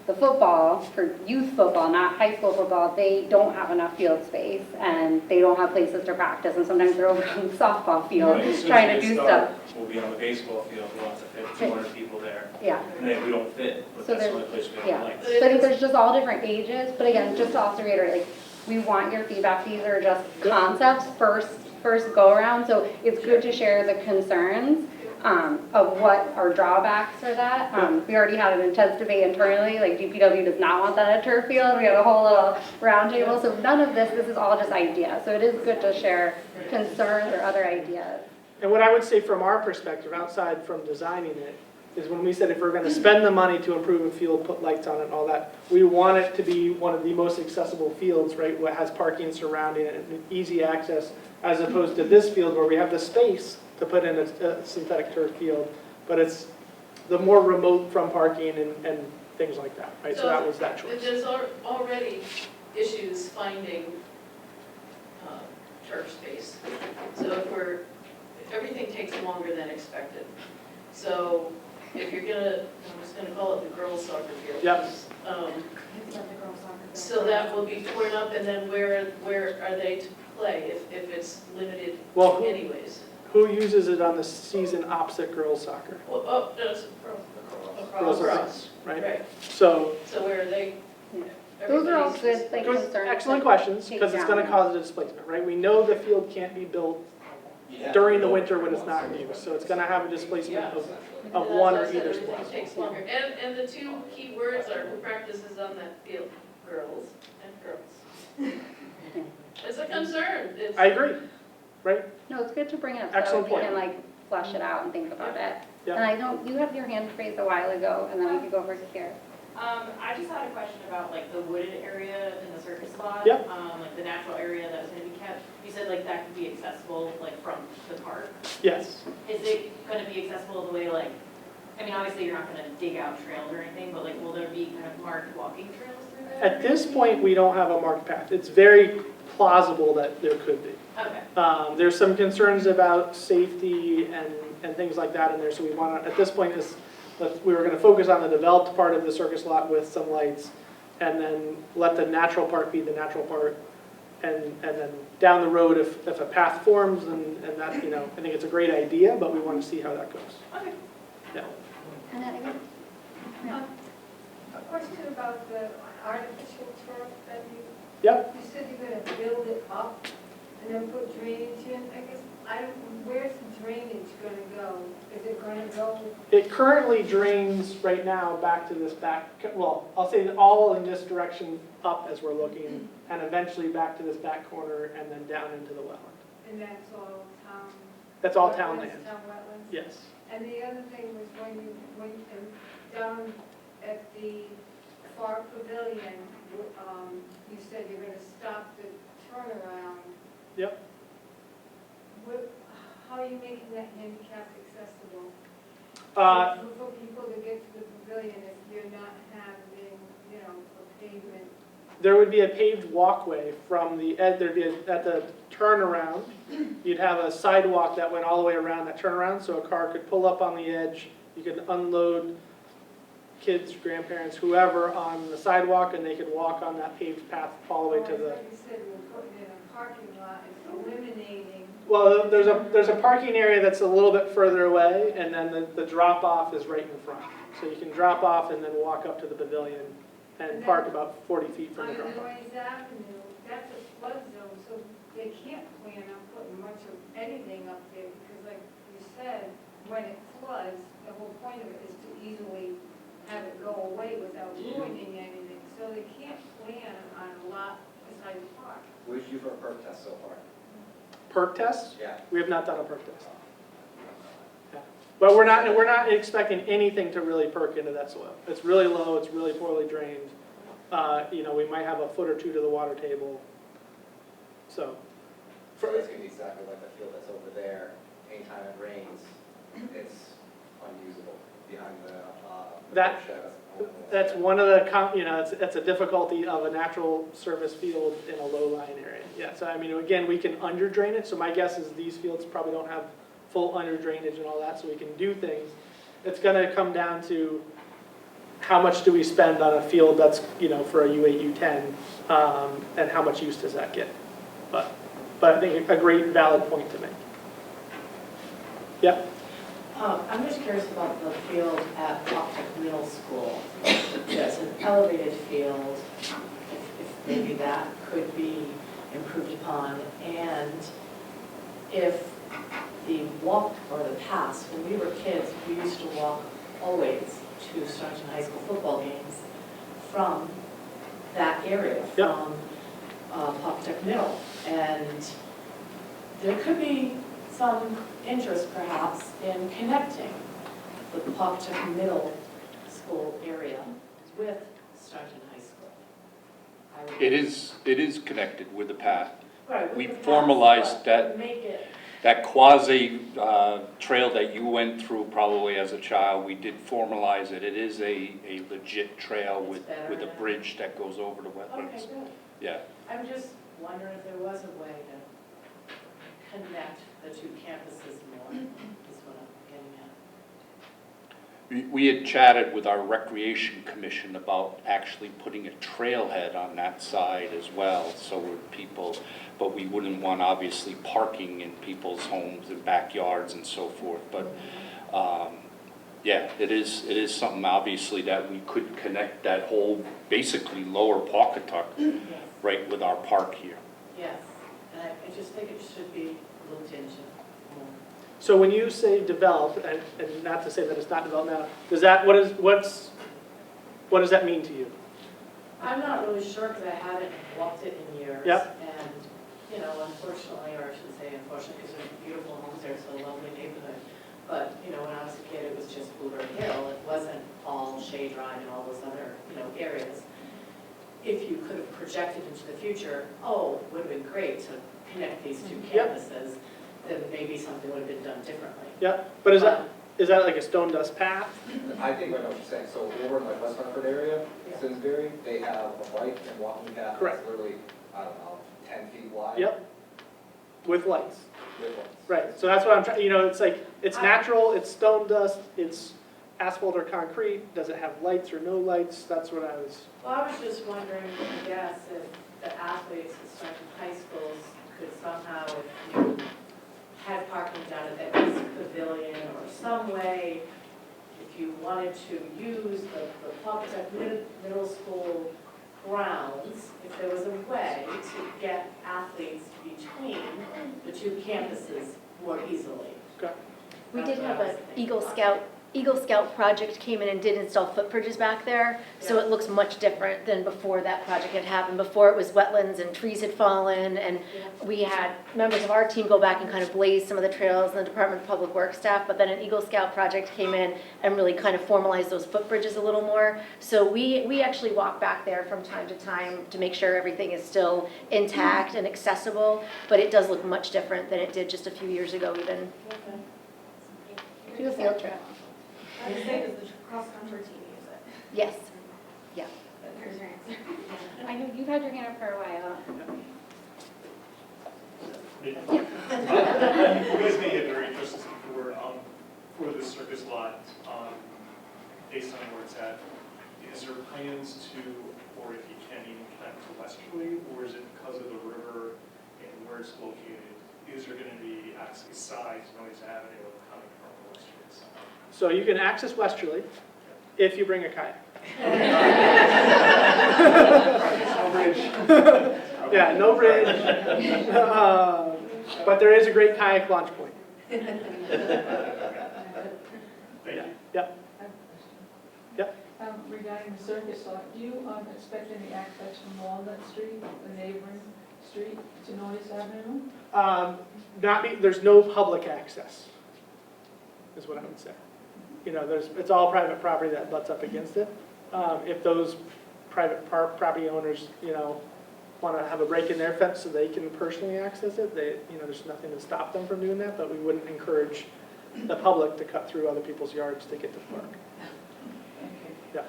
the football, for youth football, not high school football, they don't have enough field space, and they don't have places to practice, and sometimes they're over on the softball field Right, as soon trying as to we do start, stuff. we'll be on the baseball field, we'll have to fit 200 people there. Yeah. And then we don't fit, but So that's the there's- only place we yeah. don't like. So I think there's just all different ages, but again, just to also reiterate, like, we want your feedback. These are just concepts, first go around, so it's good to share the concerns of what our drawbacks are that. We already had an intense debate internally, like DPW does not want that at turf field, we had a whole little roundtable, so none of this is all just ideas, so it is good to share concerns or other ideas. And what I would say from our perspective, outside from designing it, is when we said if we're gonna spend the money to improve a field, put lights on it and all that, we want it to be one of the most accessible fields, right, what has parking surrounding it and easy access, as opposed to this field where we have the space to put in a synthetic turf field, but it's the more remote from parking and things like that, right? So that was that choice. There's already issues finding turf space. So everything takes longer than expected. So if you're I'm just gonna call it the girls' soccer field. Yep. So that will be torn up, and then where are they to play if it's limited Well, anyways? who uses it on the season opposite girls soccer? Well, oh, that's Girls across. lacrosse, right? Right, so where are they? Those are all everybody's- good, like, good, concerns. excellent to questions, take because it's gonna down. cause a displacement, right? We know the field can't be built during the winter when it's not in use, so it's gonna have a displacement of And one or that's why I either said sport. everything takes longer. And the two key words are who practices on that field, girls and girls. It's a concern. I agree, right? No, it's good to bring it up so Excellent we can point. like flush it out and think about it. Yeah. And I know you had your hand raised a while ago, and then we could go over to here. I just had a question about like the wooded area in the circus lot. Yep. Like the natural area that was gonna be kept. You said like that could be accessible like from the park. Yes. Is it gonna be accessible the way like, I mean, obviously you're not gonna dig out trails or anything, but like will there be kind of marked walking trails through there? At this point, we don't have a marked path. It's very plausible that there could be. Okay. There's some concerns about safety and things like that in there, so we want to, at this point, we were going to focus on the developed part of the circus lot with some lights, and then let the natural part be the natural part, and then down the road, if a path forms, and that, I think it's a great idea, but we want to see how that goes. Okay. Yeah. And then again, A question about the artificial turf that you Yep, You said you're gonna build it up and then put drainage in, I guess, where's the drainage gonna go? Is it gonna go, it currently drains right now back to this back, well, I'll say all in this direction up as we're looking, and eventually back to this back corner and then down into the wetland. and that's all town? That's all town wetlands, land, Town wetlands? yes. And the other thing was and down at the far pavilion, you said you're gonna stop the turnaround. Yep. How are you making that handicap accessible? For people to get to the pavilion if you're not having, a pavement? There would be a paved walkway from there'd be at the turnaround, you'd have a sidewalk that went all the way around that turnaround, so a car could pull up on the edge, you could unload kids, grandparents, whoever on the sidewalk, and they could walk on that paved path all the way to the. Like you said, we're putting in a parking lot and eliminating. Well, there's a parking area that's a little bit further away, and then the drop off is right in front. So you can drop off and then walk up to the pavilion and park about 40 feet from the drop off. On Noyes Avenue, that's a flood zone, so they can't plan on putting much of anything up there, because like you said, when it floods, the whole point of it is to easily have it go away without ruining anything, so they can't plan on a lot beside the park. Where's you for a perk test so far? Perk test? Yeah. We have not done a perk test. Yeah. But we're not expecting anything to really perk into that soil. It's really low, it's really poorly drained. We might have a foot or two to the water table. So. So it's gonna be exactly like the field that's over there. Anytime it rains, it's unusable behind the That- shed. That's one of the, that's a difficulty of a natural surface field in a low-lying area. Yeah, so I mean, again, we can under drain it, so my guess is these fields probably don't have full under drainage and all that, so we can do things. It's gonna come down to how much do we spend on a field that's, for a U8, U10, and how much use does that get? But I think a great valid point to make. Yeah? I'm just curious about the field at Optic Middle School. It's an elevated field, if maybe that could be improved upon. And if the walk or the paths, when we were kids, we used to walk always to Stonington High School football games from that area, from Optic Middle. And there could be some interest perhaps in connecting the Pawcatuck Middle School area with Stonington High School. It is connected with the path. Right, with We the paths, formalized but make it, that quasi trail that you went through probably as a child. We did formalize it. It is a legit trail with a bridge that goes over the wetlands. okay, good. Yeah. I'm just wondering if there was a way to connect the two campuses more, is what I'm getting at. We had chatted with our recreation commission about actually putting a trailhead on that side as well, so but we wouldn't want obviously parking in people's homes and backyards and so forth, but yeah, it is something obviously that we could connect that whole basically lower Pawcatuck right with our park here. Yes, and I just think it should be looked into more. So when you say develop, and not to say that it's not developed now, what does that mean to you? I'm not really sure because I haven't walked it in years. Yep. And, unfortunately, or I should say unfortunately, because there's beautiful homes there, it's a lovely neighborhood. But, when I was a kid, it was just Bluebird Hill. It wasn't all Shade Drive and all those other, areas. If you could have projected into the future, it would have been great to connect these two campuses, then maybe something would have been done differently. Yeah, but is that like a stone dust path? I think I know what you're saying. So over in like West Hartford area, Simsbury, they have a bike and walking path Correct. that's literally, 10 feet wide. Yep. With lights. With lights. Right, so that's what I'm trying, it's like, it's natural, it's stone dust, it's asphalt or concrete, does it have lights or no lights? That's what I was. Well, I was just wondering, I guess, if the athletes at certain high schools could somehow, if you had parking down at that East Pavilion or some way, if you wanted to use the Pawcatuck Middle School grounds, if there was a way to get athletes between the two campuses more easily. We That's did what have I was an thinking. Eagle Scout project came in and did install footbridges back there, so Yeah. it looks much different than before that project had happened. Before it was wetlands and trees had fallen, and Yeah. we had members of our team go back and kind of blaze some of the trails and the Department of Public Works staff, but then an Eagle Scout project came in and really kind of formalized those footbridges a little more. So we actually walk back there from time to time to make sure everything is still intact and accessible, but it does look much different than it did just a few years ago even. Do a field trip. I would say, does the cross-country team use it? Yes. There's your answer. I know you've had your hand up for a while. You guys may get very interested for the circus lot, based on where it's at. Is there plans to, or if you can, even connect to Westerly, or is it because of the river and where it's located? Is there going to be access besides Noyes Avenue coming from Westerly? So you can access Westerly if you bring a kayak. No bridge. Yeah, no bridge. But there is a great kayak launch point. Thank you. Yep. Regarding the circus lot, do you expect any access from Walnut Street, the neighboring street, to Noyes Avenue? There's no public access, is what I would say. You know, it's all private property that butts up against it. If those private property owners, you know, want to have a break in their fence so they can personally access it, there's nothing to stop them from doing that, but we wouldn't encourage the public to cut through other people's yards to get to the park. Yeah.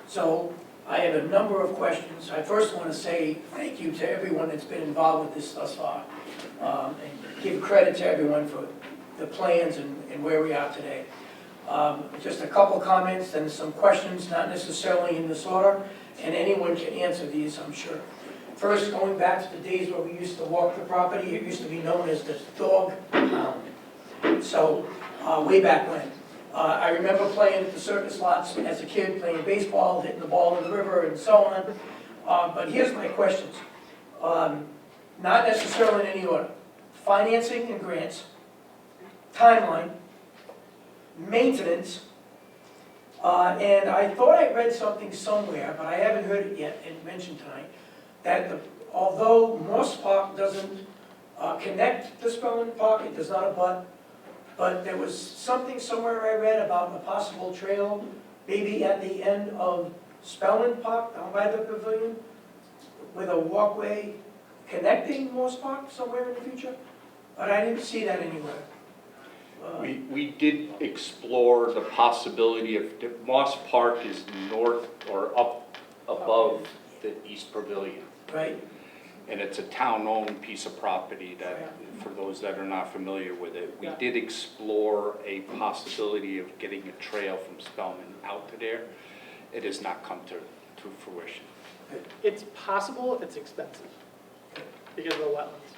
So I have a number of questions. I first want to say thank you to everyone that's been involved with this thus far, and give credit to everyone for the plans and where we are today. Just a couple comments and some questions, not necessarily in this order, and anyone can answer these, I'm sure. First, going back to the days where we used to walk the property, it used to be known as the dog pound. So, way back when. I remember playing at the circus lots as a kid, playing baseball, hitting the ball in the river, and so on. But here's my questions. Not necessarily in any order. Financing and grants, timeline, maintenance, and I thought I read something somewhere, but I haven't heard it yet and mentioned tonight, that although Morse Park doesn't connect to Spellman Park, it does not abut, but there was something somewhere I read about a possible trail, maybe at the end of Spellman Park, down by the pavilion, with a walkway connecting Morse Park somewhere in the future, but I didn't see that anywhere. We did explore the possibility of, Moss Park is north or up above the East Pavilion. Right? And it's a town-owned piece of property that, for those that are not familiar with it, we did explore a possibility of getting a trail from Spellman out to there. It has not come to fruition. It's possible, it's expensive because of the wetlands.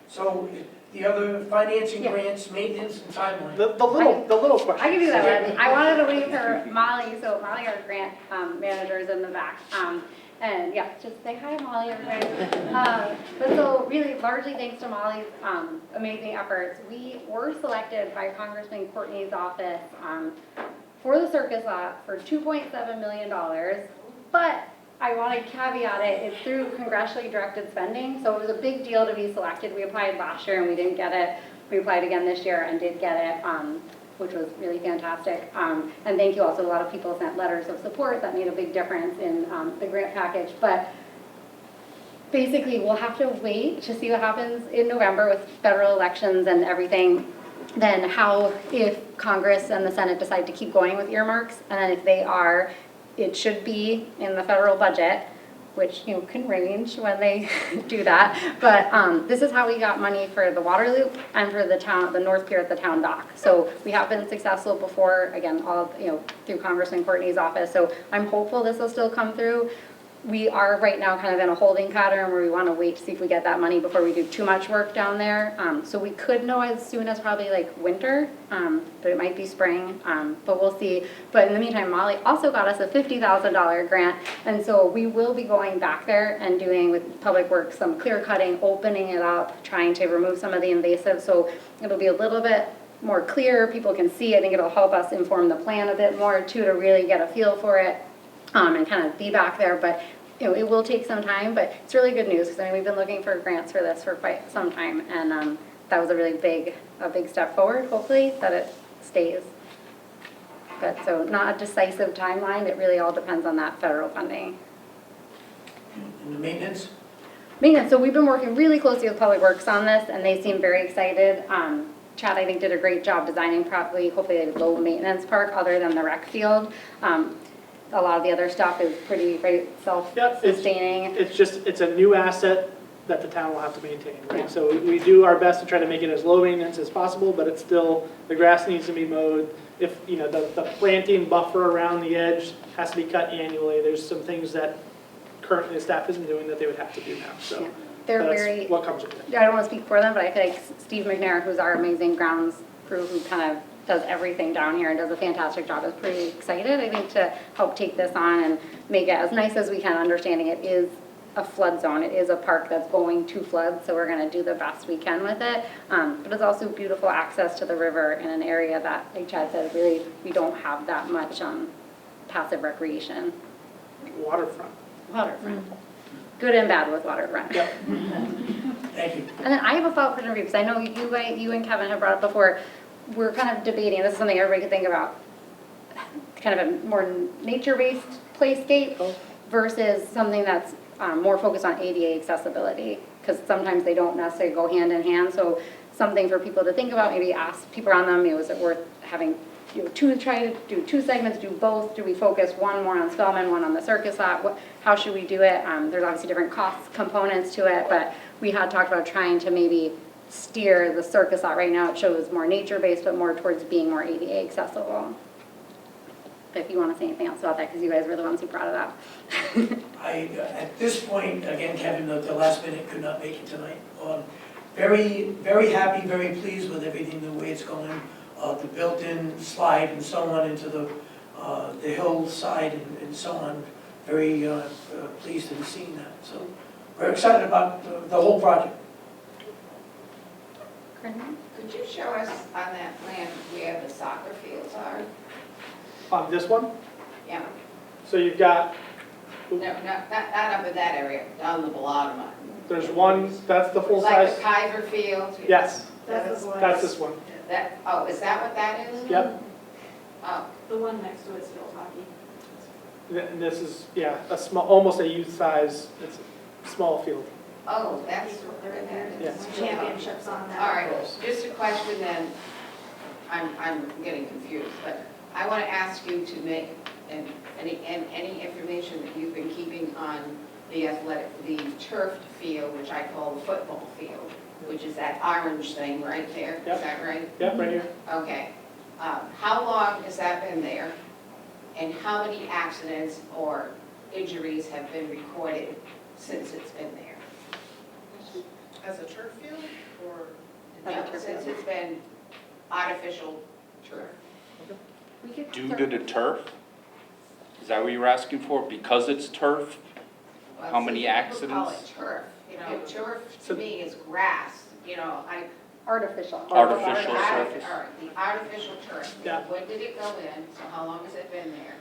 So the other financing, grants, maintenance, and timeline. The little question. I can do that one. I wanted to wait for Molly, so Molly, our grant manager, is in the back. And yeah, just say hi, Molly, everybody. But so really, largely thanks to Molly's amazing efforts, we were selected by Congressman Courtney's office for the circus lot for $2.7 million. But I want to caveat it, it's through congressionally directed spending, so it was a big deal to be selected. We applied last year and we didn't get it. We applied again this year and did get it, which was really fantastic. And thank you also, a lot of people sent letters of support that made a big difference in the grant package. But basically, we'll have to wait to see what happens in November with federal elections and everything. Then how, if Congress and the Senate decide to keep going with earmarks, and then if they are, it should be in the federal budget, which can range when they do that. But this is how we got money for the water loop and for the North Pier at the town dock. So we have been successful before, again, all through Congressman Courtney's office. So I'm hopeful this will still come through. we are right now kind of in a holding pattern where we want to wait to see if we get that money before we do too much work down there. So we could know as soon as probably like winter, but it might be spring, but we'll see. But in the meantime, Molly also got us a $50,000 grant, and so we will be going back there and doing with Public Works some clear cutting, opening it up, trying to remove some of the invasive, so it'll be a little bit more clear, people can see. I think it'll help us inform the plan a bit more too, to really get a feel for it. And kind of be back there, but it will take some time, but it's really good news, because I mean, we've been looking for grants for this for quite some time, and that was a really big step forward, hopefully, that it stays. But so not a decisive timeline, it really all depends on that federal funding. And the maintenance? Maintenance, so we've been working really closely with Public Works on this, and they seem very excited. Chad, I think, did a great job designing probably, hopefully, a low maintenance park other than the rec field. A lot of the other stuff is pretty self-sustaining. It's a new asset that the town will have to maintain, right? So we do our best to try to make it as low maintenance as possible, but it's still, the grass needs to be mowed. If, you know, the planting buffer around the edge has to be cut annually. There's some things that currently the staff isn't doing that they would have to do now, so. They're that's very, what comes with it. I don't want to speak for them, but I feel like Steve McNair, who's our amazing grounds crew, who kind of does everything down here and does a fantastic job, is pretty excited, I think, to help take this on and make it as nice as we can, understanding it is a flood zone. It is a park that's going to flood, so we're going to do the best we can with it. But it's also beautiful access to the river in an area that, like Chad said, really we don't have that much passive recreation. Waterfront. Waterfront. Good and bad with waterfront. Yep. Thank you. And then I have a follow-up question for you, because I know you and Kevin have brought up before, we're kind of debating, this is something everybody could think about, kind of a more nature-based playscape versus something that's more focused on ADA accessibility, because sometimes they don't necessarily go hand in hand. So something for people to think about, maybe ask people around them, is it worth having try to do two segments, do both? Do we focus one more on Spellman, one on the Circus lot? How should we do it? There's obviously different cost components to it, but we had talked about trying to maybe steer the Circus lot. Right now it shows more nature-based, but more towards being more ADA accessible. If you want to say anything else about that, because you guys were the ones who brought it up. At this point, again, Kevin, the last minute could not make it tonight. Very, very happy, very pleased with everything, the way it's going. The built-in slide and so on into the hillside and so on. Very pleased to be seeing that. So we're excited about the whole project. Could you show us on that plan where the soccer fields are? On this one? Yeah. So you've got, No, not up in that area, down the bottom. there's one, that's the full Like size. the Kaiser Field? Yes, That's the one. that's this one. That, oh, is that what that is? Yep. Oh, The one next to it's field hockey. And this is, yeah, a small, almost a youth size, it's a small field. oh, that's what that is. Yes. Championships on that. All right, just a question then, I'm getting confused, but I want to ask you to make any information that you've been keeping on the turfed field, which I call the football field, which is that orange thing right there, is Yep. that right? Yep, right here. Okay. How long has that been there? And how many accidents or injuries have been recorded since it's been there? As a turf field, or? No, since it's been artificial turf. Due to the turf? Is that what you're asking for? Because it's turf? Well, How many some people call accidents? it turf. You know, turf to me is grass, you know, Artificial. Artificial All surface? right, the artificial turf. Yeah. When did it go in? So how long has it been there?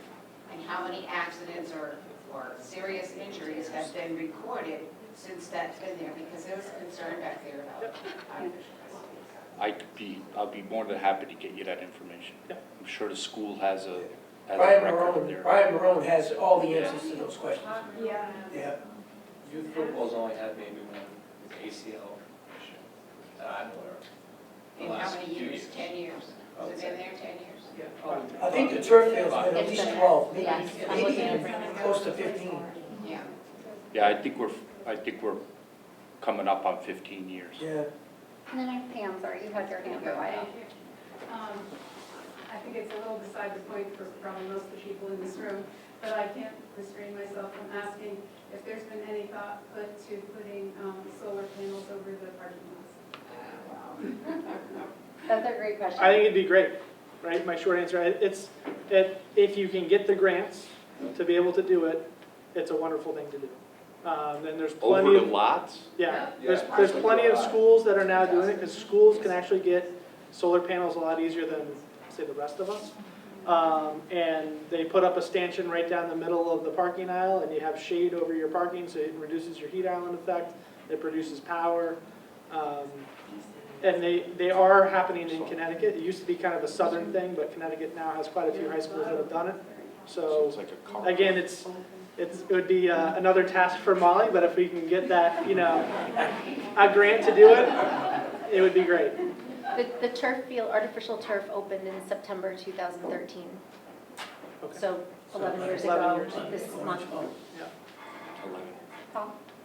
And how many accidents or serious injuries have been recorded since that's been there? Because there was concern back there about artificial. I'll be more than happy to get you that information. Yep. I'm sure the school has a Brian record of their. Marone has all the answers to those questions. Yeah. Yeah. Youth football's only had maybe one ACL issue that I'm aware of. The In how last many few years? 10 years? Has it been there 10 years? Yeah. I think the turf field's been at least 12, maybe, Yes. maybe close to 15. Yeah. Yeah, I think we're coming up on 15 years. Yeah. And then Pam, sorry, you had your hand for a while. I think it's a little beside the point for probably most of the people in this room. but I can't restrain myself from asking if there's been any thought put to putting solar panels over the parking lots. That's a great question. I think it'd be great, right? My short answer, if you can get the grants to be able to do it, it's a wonderful thing to do. And there's Over plenty the of, lots? yeah, Yeah. there's plenty of schools that are now doing it, because schools can actually get solar panels a lot easier than, say, the rest of us. And they put up a stanchion right down the middle of the parking aisle, and you have shade over your parking, so it reduces your heat island effect, it produces power. And they are happening in Connecticut. It used to be kind of a southern thing, but Connecticut now has quite a few high schools that have done it. So, It's like a car. again, it would be another task for Molly, but if we can get that, a grant to do it, it would be great. The turf field, artificial turf opened in September 2013. Okay. So 11 years 11 ago years. this month.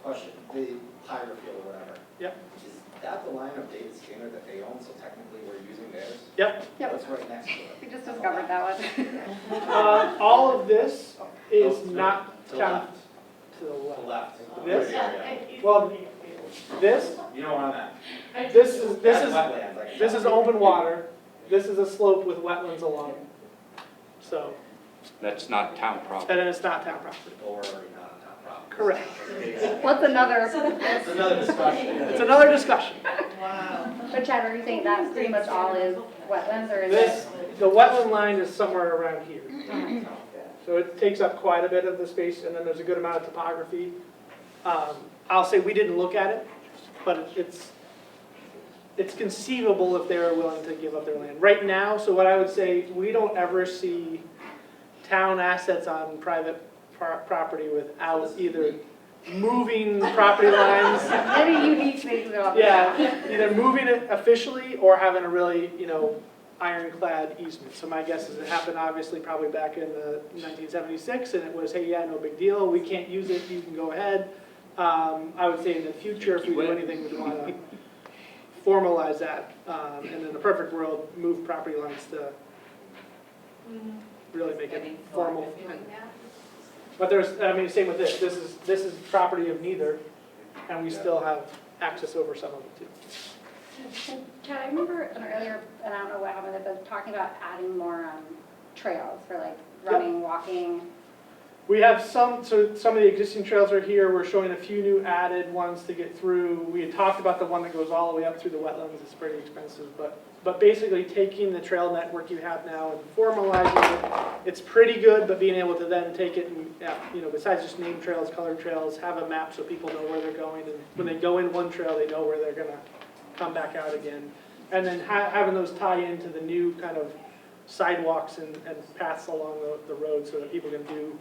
Question, the Pyro Field or whatever. Yep. Is that the line of David Skinner that they own, so technically we're using theirs? Yep. What's right next to it? We just discovered that one. All of this is To not the town, left. to the To left. the left. This? Good area. Well, this, You know where I'm at. this is, That's wetlands, I can this tell. is open water. This is a slope with wetlands along it. So, That's not town property. and then it's not town property. Or not on top property. Correct. What's another? It's another discussion. It's another discussion. But Chad, are you saying that pretty much all is wetlands, or is This, it? the wetland line is somewhere around here. So it takes up quite a bit of the space, and then there's a good amount of topography. I'll say we didn't look at it, but it's conceivable if they're willing to give up their land. Right now, so what I would say, we don't ever see town assets on private property without either moving property lines. Any unique things about that? Yeah, either moving it officially or having a really, ironclad easement. So my guess is it happened obviously probably back in 1976, and it was, hey, yeah, no big deal, we can't use it, you can go ahead. I would say in the future, if we do anything, we'd want to formalize that, and in the perfect world, move property lines to really make it formal. But same with this. This is property of neither, and we still have access over some of it too. Chad, I remember an earlier, and I don't know what happened, but talking about adding more trails for like running, walking. We have so some of the existing trails are here. We're showing a few new added ones to get through. We had talked about the one that goes all the way up through the wetlands. It's pretty expensive, but basically taking the trail network you have now and formalizing it, it's pretty good, but being able to then take it and, besides just name trails, colored trails, have a map so people know where they're going. And when they go in one trail, they know where they're going to come back out again. And then having those tie into the new kind of sidewalks and paths along the road so that people can do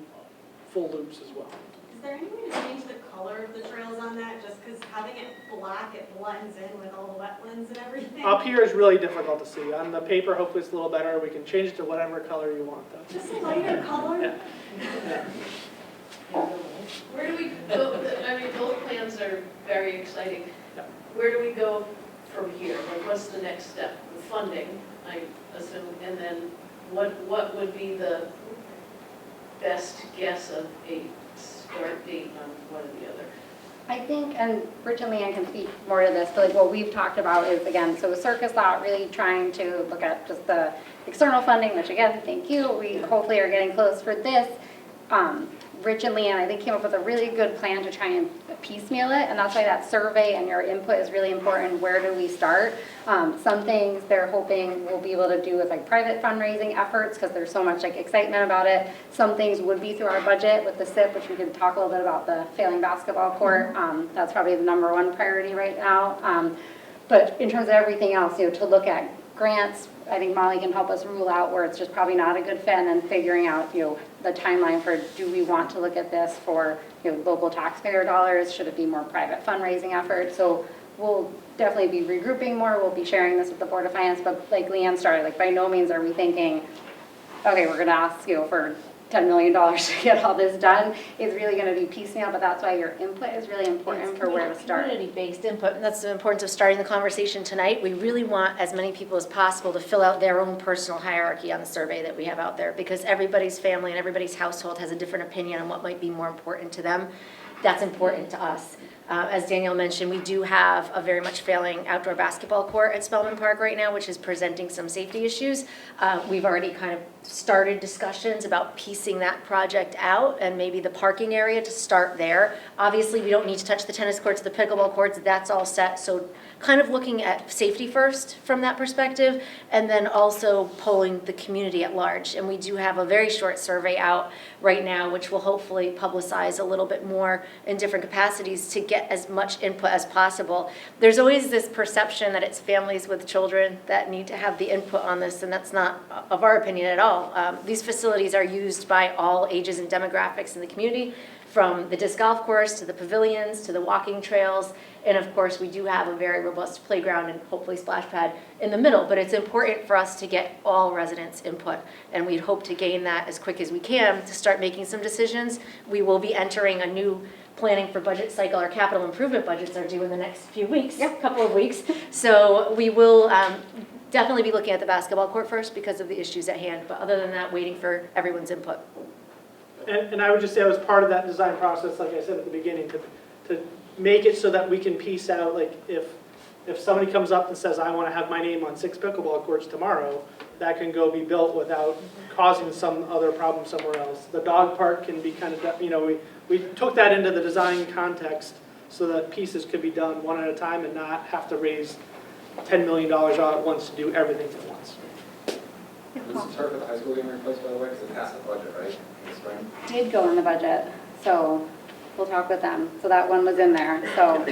full loops as well. Is there any way to change the color of the trails on that? Just because having it black, it blends in with all the wetlands and everything? Up here is really difficult to see. On the paper, hopefully it's a little better. We can change it to whatever color you want though. Just a lighter color? Yeah. Where do we go, both plans are very exciting. Yep. Where do we go from here? Like, what's the next step? The funding, I assume, and then what would be the best guess of a start date on one or the other? I think, and Rich and Leanne can speak more to this, but like what we've talked about is, again, so Circus lot, really trying to look at just the external funding, which again, thank you, we hopefully are getting close for this. Rich and Leanne, I think, came up with a really good plan to try and piecemeal it, and that's why that survey and your input is really important. Where do we start? Some things they're hoping we'll be able to do with like private fundraising efforts because there's so much like excitement about it. Some things would be through our budget with the SIP, which we could talk a little bit about the failing basketball court. That's probably the #1 priority right now. But in terms of everything else, to look at grants, I think Molly can help us rule out where it's just probably not a good fit, and then figuring out, the timeline for, do we want to look at this for, local taxpayer dollars? Should it be more private fundraising efforts? So we'll definitely be regrouping more. We'll be sharing this with the Board of Finance, but like Leanne started, like by no means are we thinking, okay, we're gonna ask, for $10 million to get all this done. It's really gonna be piecemeal, but that's why your input is really important for where to start. Community-based input, and that's the importance of starting the conversation tonight. We really want as many people as possible to fill out their own personal hierarchy on the survey that we have out there, because everybody's family and everybody's household has a different opinion on what might be more important to them. That's important to us. As Danielle mentioned, we do have a very much failing outdoor basketball court at Spellman Park right now, which is presenting some safety issues. We've already kind of started discussions about piecing that project out and maybe the parking area to start there. Obviously, we don't need to touch the tennis courts, the pickleball courts, that's all set. So kind of looking at safety first from that perspective, and then also polling the community at large. And we do have a very short survey out right now, which will hopefully publicize a little bit more in different capacities to get as much input as possible. There's always this perception that it's families with children that need to have the input on this, and that's not of our opinion at all. These facilities are used by all ages and demographics in the community, from the disc golf course to the pavilions to the walking trails. And of course, we do have a very robust playground and hopefully splash pad in the middle, but it's important for us to get all residents' input. And we'd hope to gain that as quick as we can to start making some decisions. We will be entering a new planning for budget cycle. Our capital improvement budgets are due in the next few weeks, couple of weeks. So we will definitely be looking at the basketball court first because of the issues at hand. But other than that, waiting for everyone's input. And I would just say I was part of that design process, like I said at the beginning, to make it so that we can piece out, like, if somebody comes up and says, I want to have my name on 6 pickleball courts tomorrow, that can go be built without causing some other problem somewhere else. The dog park can be kind of, you know, we took that into the design context so that pieces could be done one at a time and not have to raise $10 million all at once to do everything at once. Was the turf at the high school getting replaced, by the way, because it passed the budget, right, in the spring? Did go in the budget, so we'll talk with them. So that one was in there, so.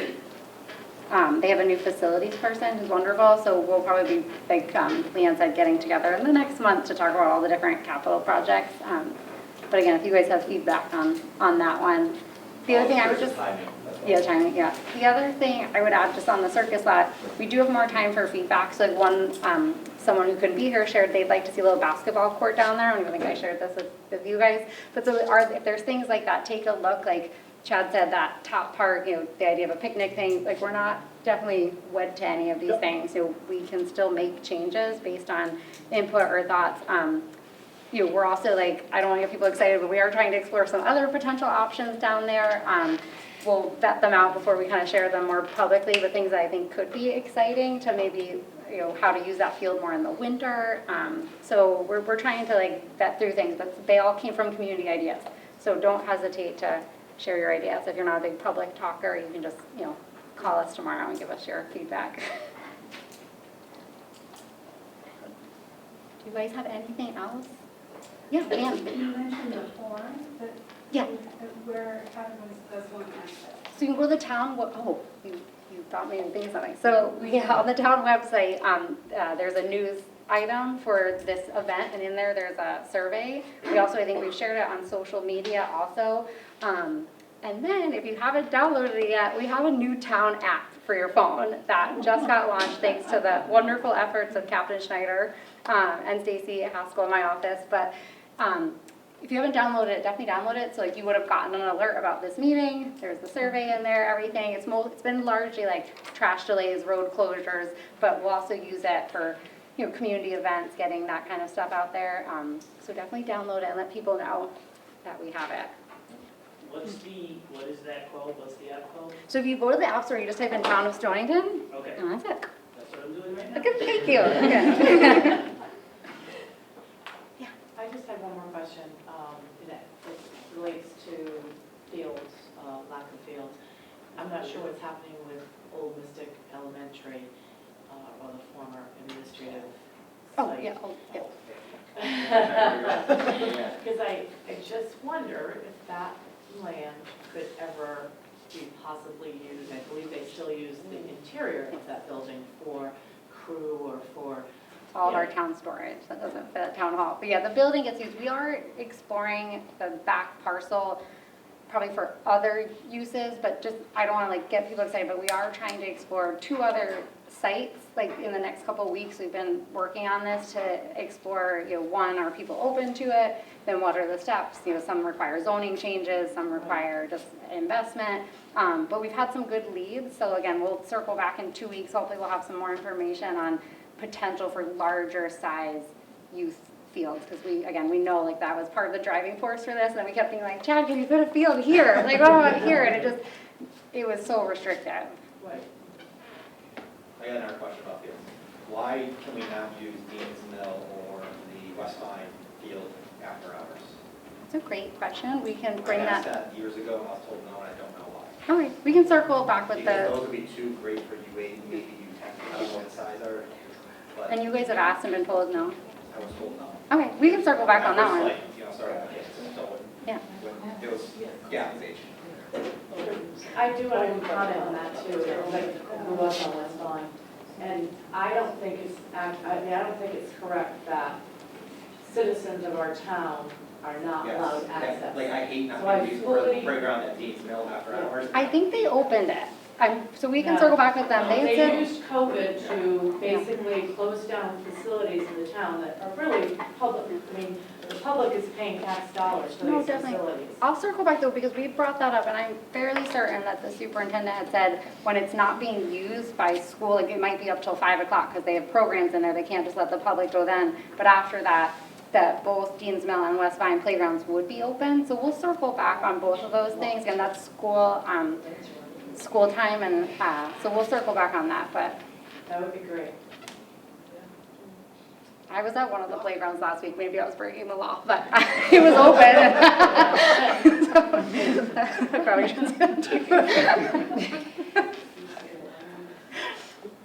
They have a new facilities person who's wonderful, so we'll probably be, like Leanne said, getting together in the next month to talk about all the different capital projects. But again, if you guys have feedback on that one. The other thing I would just, timing, yeah. The other thing I would add just on the circus lot, we do have more time for feedback. So like someone who couldn't be here shared they'd like to see a little basketball court down there. I don't even think I shared this with you guys. But so if there's things like that, take a look. Like Chad said, that top part, you know, the idea of a picnic thing, like we're not definitely wed to any of these things. So we can still make changes based on input or thoughts. You know, we're also like, I don't want to get people excited, but we are trying to explore some other potential options down there. We'll vet them out before we kind of share them more publicly, but things that I think could be exciting to maybe, you know, how to use that field more in the winter. So we're trying to like vet through things, but they all came from community ideas. So don't hesitate to share your ideas. If you're not a big public talker, you can just, you know, call us tomorrow and give us your feedback. Do you guys have anything else? Yeah, Dan. You mentioned the form, that Yeah. where everyone does one access. So you can go to the town, you thought me in thinking something. So we on the town website, there's a news item for this event, and in there, there's a survey. We also, I think we've shared it on social media also. And then if you haven't downloaded it yet, we have a new town app for your phone that just got launched thanks to the wonderful efforts of Captain Schneider and Stacy Haskell in my office. But if you haven't downloaded it, definitely download it. So like you would have gotten an alert about this meeting. There's the survey in there, everything. It's been largely like trash delays, road closures, but we'll also use it for, you know, community events, getting that kind of stuff out there. So definitely download it and let people know that we have it. What is that called? What's the app called? So if you go to the app store, you just type in Town of Stonington, Okay, and that's it. that's what I'm doing right now. Okay, thank you. Okay. I just have one more question, that relates to fields, lack of fields. I'm not sure what's happening with Old Mystic Elementary, or the former administrative Oh, site. yeah, Because I just wonder if that land could ever be possibly used. I believe they still use the interior of that building for crew or for all of our town storage, that doesn't fit at town hall. But yeah, the building gets used. We are exploring the back parcel probably for other uses, but just, I don't want to like get people excited, but we are trying to explore 2 other sites, like in the next couple of weeks, we've been working on this to explore, one, are people open to it? Then what are the steps? Some require zoning changes, some require just investment. But we've had some good leads, so again, we'll circle back in 2 weeks. Hopefully we'll have some more information on potential for larger size youth fields, because we know like that was part of the driving force for this, and then we kept thinking like, Chad, can you put a field here? Like, what about here? And it was so restrictive. Right. I got another question about fields. Why can we not use Dean's Mill or the West Vine field after hours? That's a great question. We can bring I asked that. that years ago, and I was told no, and I don't know why. Okay, we can circle back with Because the, those would be too great for UA, maybe U10, I don't know what the size are, but and you guys have asked and been told no. I was told no. Okay, we can circle back on that I was one. like, sorry, I can't, so Yeah. when it was Gavin's age. I do want to comment on that too, like who was on West Vine. And I don't think it's correct that citizens of our town are not Yes. allowed access. Like, I hate not So I being used for the fully- playground at Dean's Mill after hours. I think they opened it. So we can No. circle back with them. They had They said, used COVID to basically close down facilities in the town that are really public. I mean, the public is paying tax dollars for No, these definitely. facilities. I'll circle back though, because we brought that up, and I'm fairly certain that the superintendent had said when it's not being used by school, like it might be up till 5 o'clock, because they have programs in there, they can't just let the public go then. But after that, that both Dean's Mill and West Vine playgrounds would be open. So we'll circle back on both of those things, and that's school time, and so we'll circle back on that. But That would be great. I was at one of the playgrounds last week. Maybe I was breaking the law, but it was open. So, I probably shouldn't do that.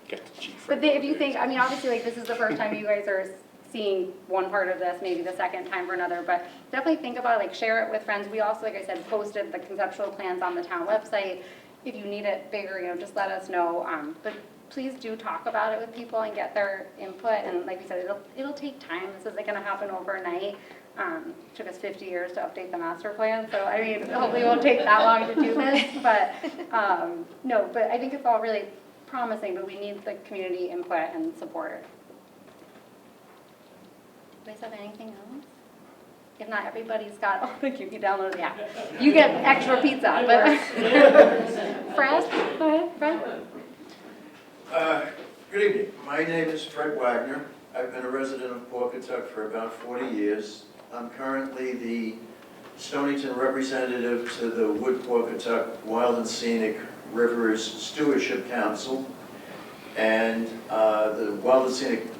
Get the chief. But if you think, obviously, like, this is the first time you guys are seeing one part of this, maybe the second time for another, but definitely think about it, like, share it with friends. We also, like I said, posted the conceptual plans on the town website. If you need it bigger, just let us know. But please do talk about it with people and get their input. And like we said, it'll take time. This isn't gonna happen overnight. Took us 50 years to update the master plan, so hopefully it won't take that long to do this. But no, but I think it's all really promising, but we need the community input and support. Do you guys have anything else? If not, everybody's got, oh, thank you, you downloaded the app. You get extra pizza, but. Fred, go ahead, Fred. Good evening. My name is Fred Wagner. I've been a resident of Pawcatuck for about 40 years. I'm currently the Stonington representative to the Wood Pawcatuck Wild and Scenic Rivers Stewardship Council. And the Wild and Scenic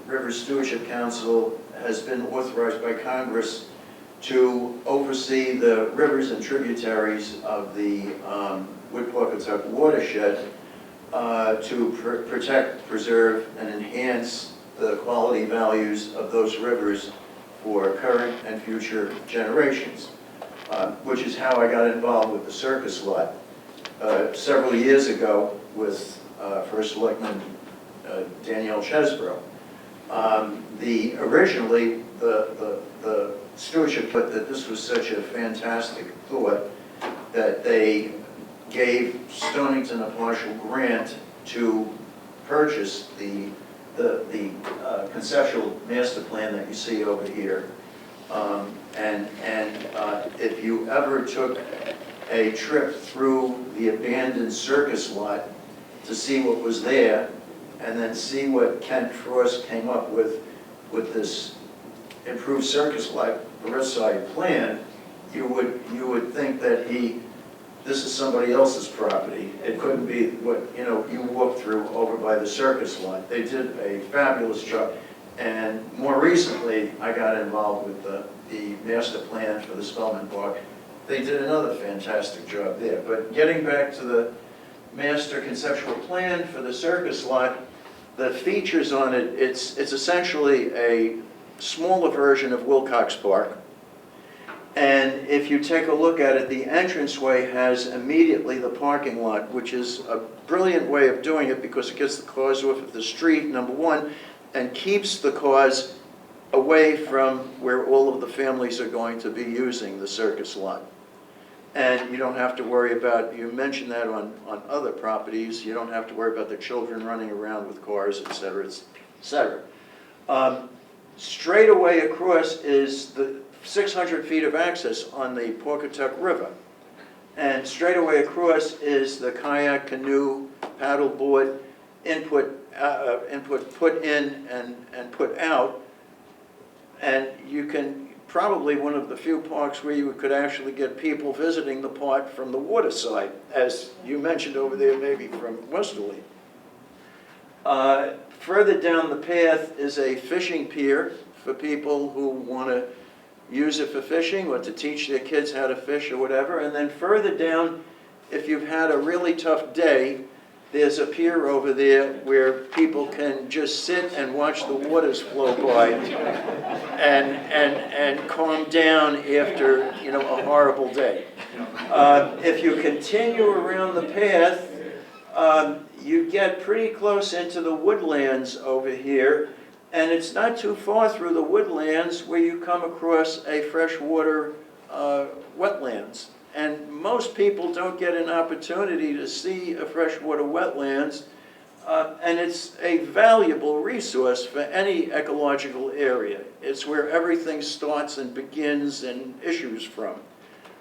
Rivers Stewardship Council has been authorized by Congress to oversee the rivers and tributaries of the Wood Pawcatuck watershed to protect, preserve, and enhance the quality values of those rivers for current and future generations, which is how I got involved with the Circus lot several years ago with First Selectman Danielle Chesbrough. Originally, the stewardship thought that this was such a fantastic thought that they gave Stonington a partial grant to purchase the conceptual master plan that you see over here. If you ever took a trip through the abandoned Circus lot to see what was there, and then see what Kent Frost came up with this improved Circus lot West Side plan, you would think that this is somebody else's property. It couldn't be what you walked through over by the Circus lot. They did a fabulous job. And more recently, I got involved with the master plan for the Spellman Park. They did another fantastic job there. But getting back to the master conceptual plan for the Circus lot, the features on it, it's essentially a smaller version of Wilcox Park. And if you take a look at it, the entranceway has immediately the parking lot, which is a brilliant way of doing it because it gets the cars off of the street, number one, and keeps the cars away from where all of the families are going to be using the Circus lot. And you don't have to worry about, you mentioned that on other properties, you don't have to worry about the children running around with cars, et cetera, et cetera. Straight away across is the 600 feet of access on the Pawcatuck River. And straight away across is the kayak, canoe, paddleboard, input put in and put out. And you can, probably one of the few parks where you could actually get people visiting the park from the water side, as you mentioned over there, maybe from Westerly. Further down the path is a fishing pier for people who want to use it for fishing or to teach their kids how to fish or whatever. And then further down, if you've had a really tough day, there's a pier over there where people can just sit and watch the waters flow by and calm down after, you know, a horrible day. If you continue around the path, you get pretty close into the woodlands over here, and it's not too far through the woodlands where you come across a freshwater wetlands. And most people don't get an opportunity to see a freshwater wetlands, and it's a valuable resource for any ecological area. It's where everything starts and begins and issues from.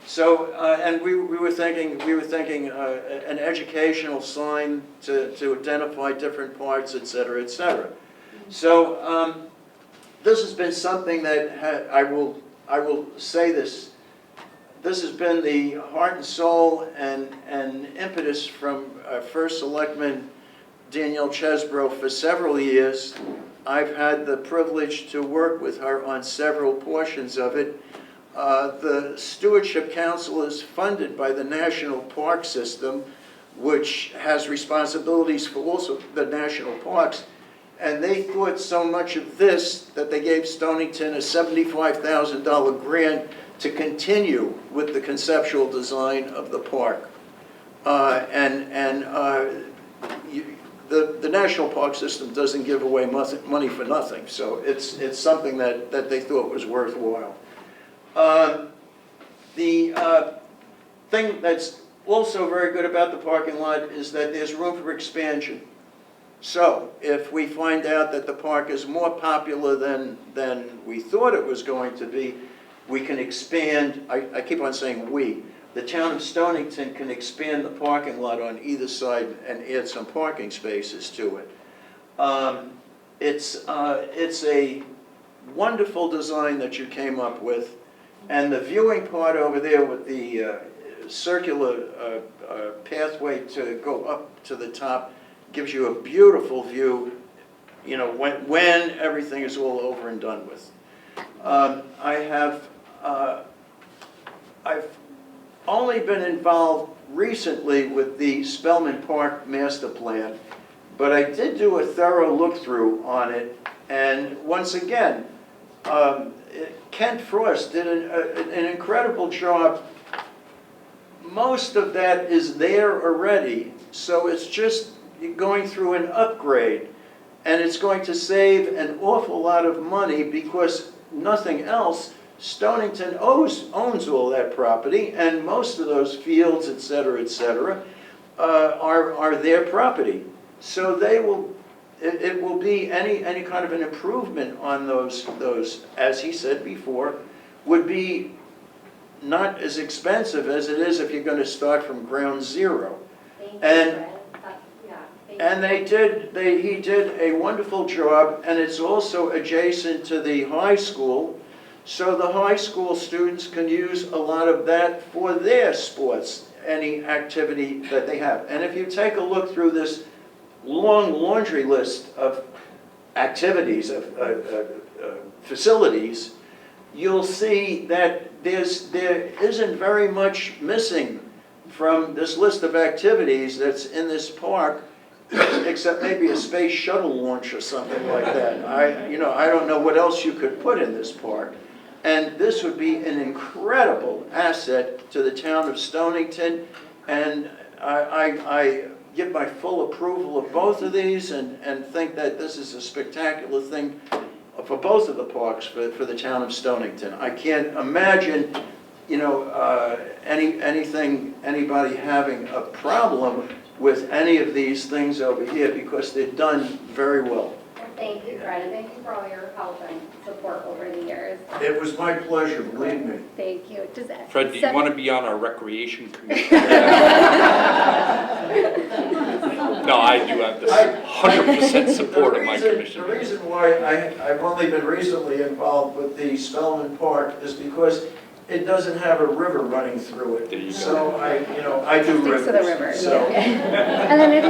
So, and we were thinking an educational sign to identify different parts, et cetera, et cetera. So this has been something that I will say this. This has been the heart and soul and impetus from First Selectman Danielle Chesbrough for several years. I've had the privilege to work with her on several portions of it. The Stewardship Council is funded by the National Park System, which has responsibilities for also the national parks. And they thought so much of this that they gave Stonington a $75,000 grant to continue with the conceptual design of the park. The National Park System doesn't give away money for nothing, so it's something that they thought was worthwhile. The thing that's also very good about the parking lot is that there's room for expansion. So if we find out that the park is more popular than we thought it was going to be, we can expand. I keep on saying we. The town of Stonington can expand the parking lot on either side and add some parking spaces to it. It's a wonderful design that you came up with. And the viewing part over there with the circular pathway to go up to the top gives you a beautiful view, you know, when everything is all over and done with. I've only been involved recently with the Spellman Park Master Plan, but I did do a thorough look-through on it, and once again, Kent Frost did an incredible job. Most of that is there already, so it's just going through an upgrade, and it's going to save an awful lot of money because nothing else, Stonington owns all that property, and most of those fields, et cetera, are their property. So they will, it will be any kind of an improvement on those, as he said before, would be not as expensive as it is if you're going to start from ground zero. And he did a wonderful job, and it's also adjacent to the high school, so the high school students can use a lot of that for their sports, any activity that they have. And if you take a look through this long laundry list of activities, of facilities, you'll see that there isn't very much missing from this list of activities that's in this park, except maybe a space shuttle launch or something like that. I don't know what else you could put in this park. And this would be an incredible asset to the town of Stonington, and I give my full approval of both of these and think that this is a spectacular thing for both of the parks for the town of Stonington. I can't imagine, you know, anybody having a problem with any of these things over here, because they're done very well. Thank you, Fred, and thank you for all your help and support over the years. It was my pleasure, believe me. Thank you. Does Fred, do you want to be on our recreation committee? No, I do have the 100% support of my commission. The reason why I've only been recently involved with the Spellman Park is because it doesn't have a river running through it. There you go. So I do Sticks rivers. to the river. So. And then it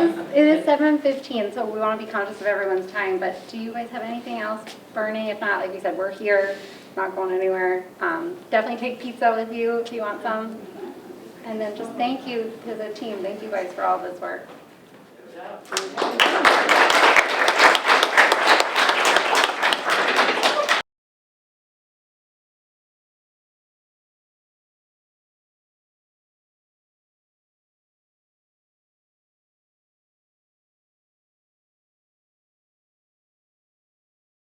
is 7:15, so we want to be conscious of everyone's time, but do you guys have anything else burning? If not, like we said, we're here, not going anywhere. Definitely take pizza with you if you want some. And then just thank you to the team. Thank you guys for all this work. Good job.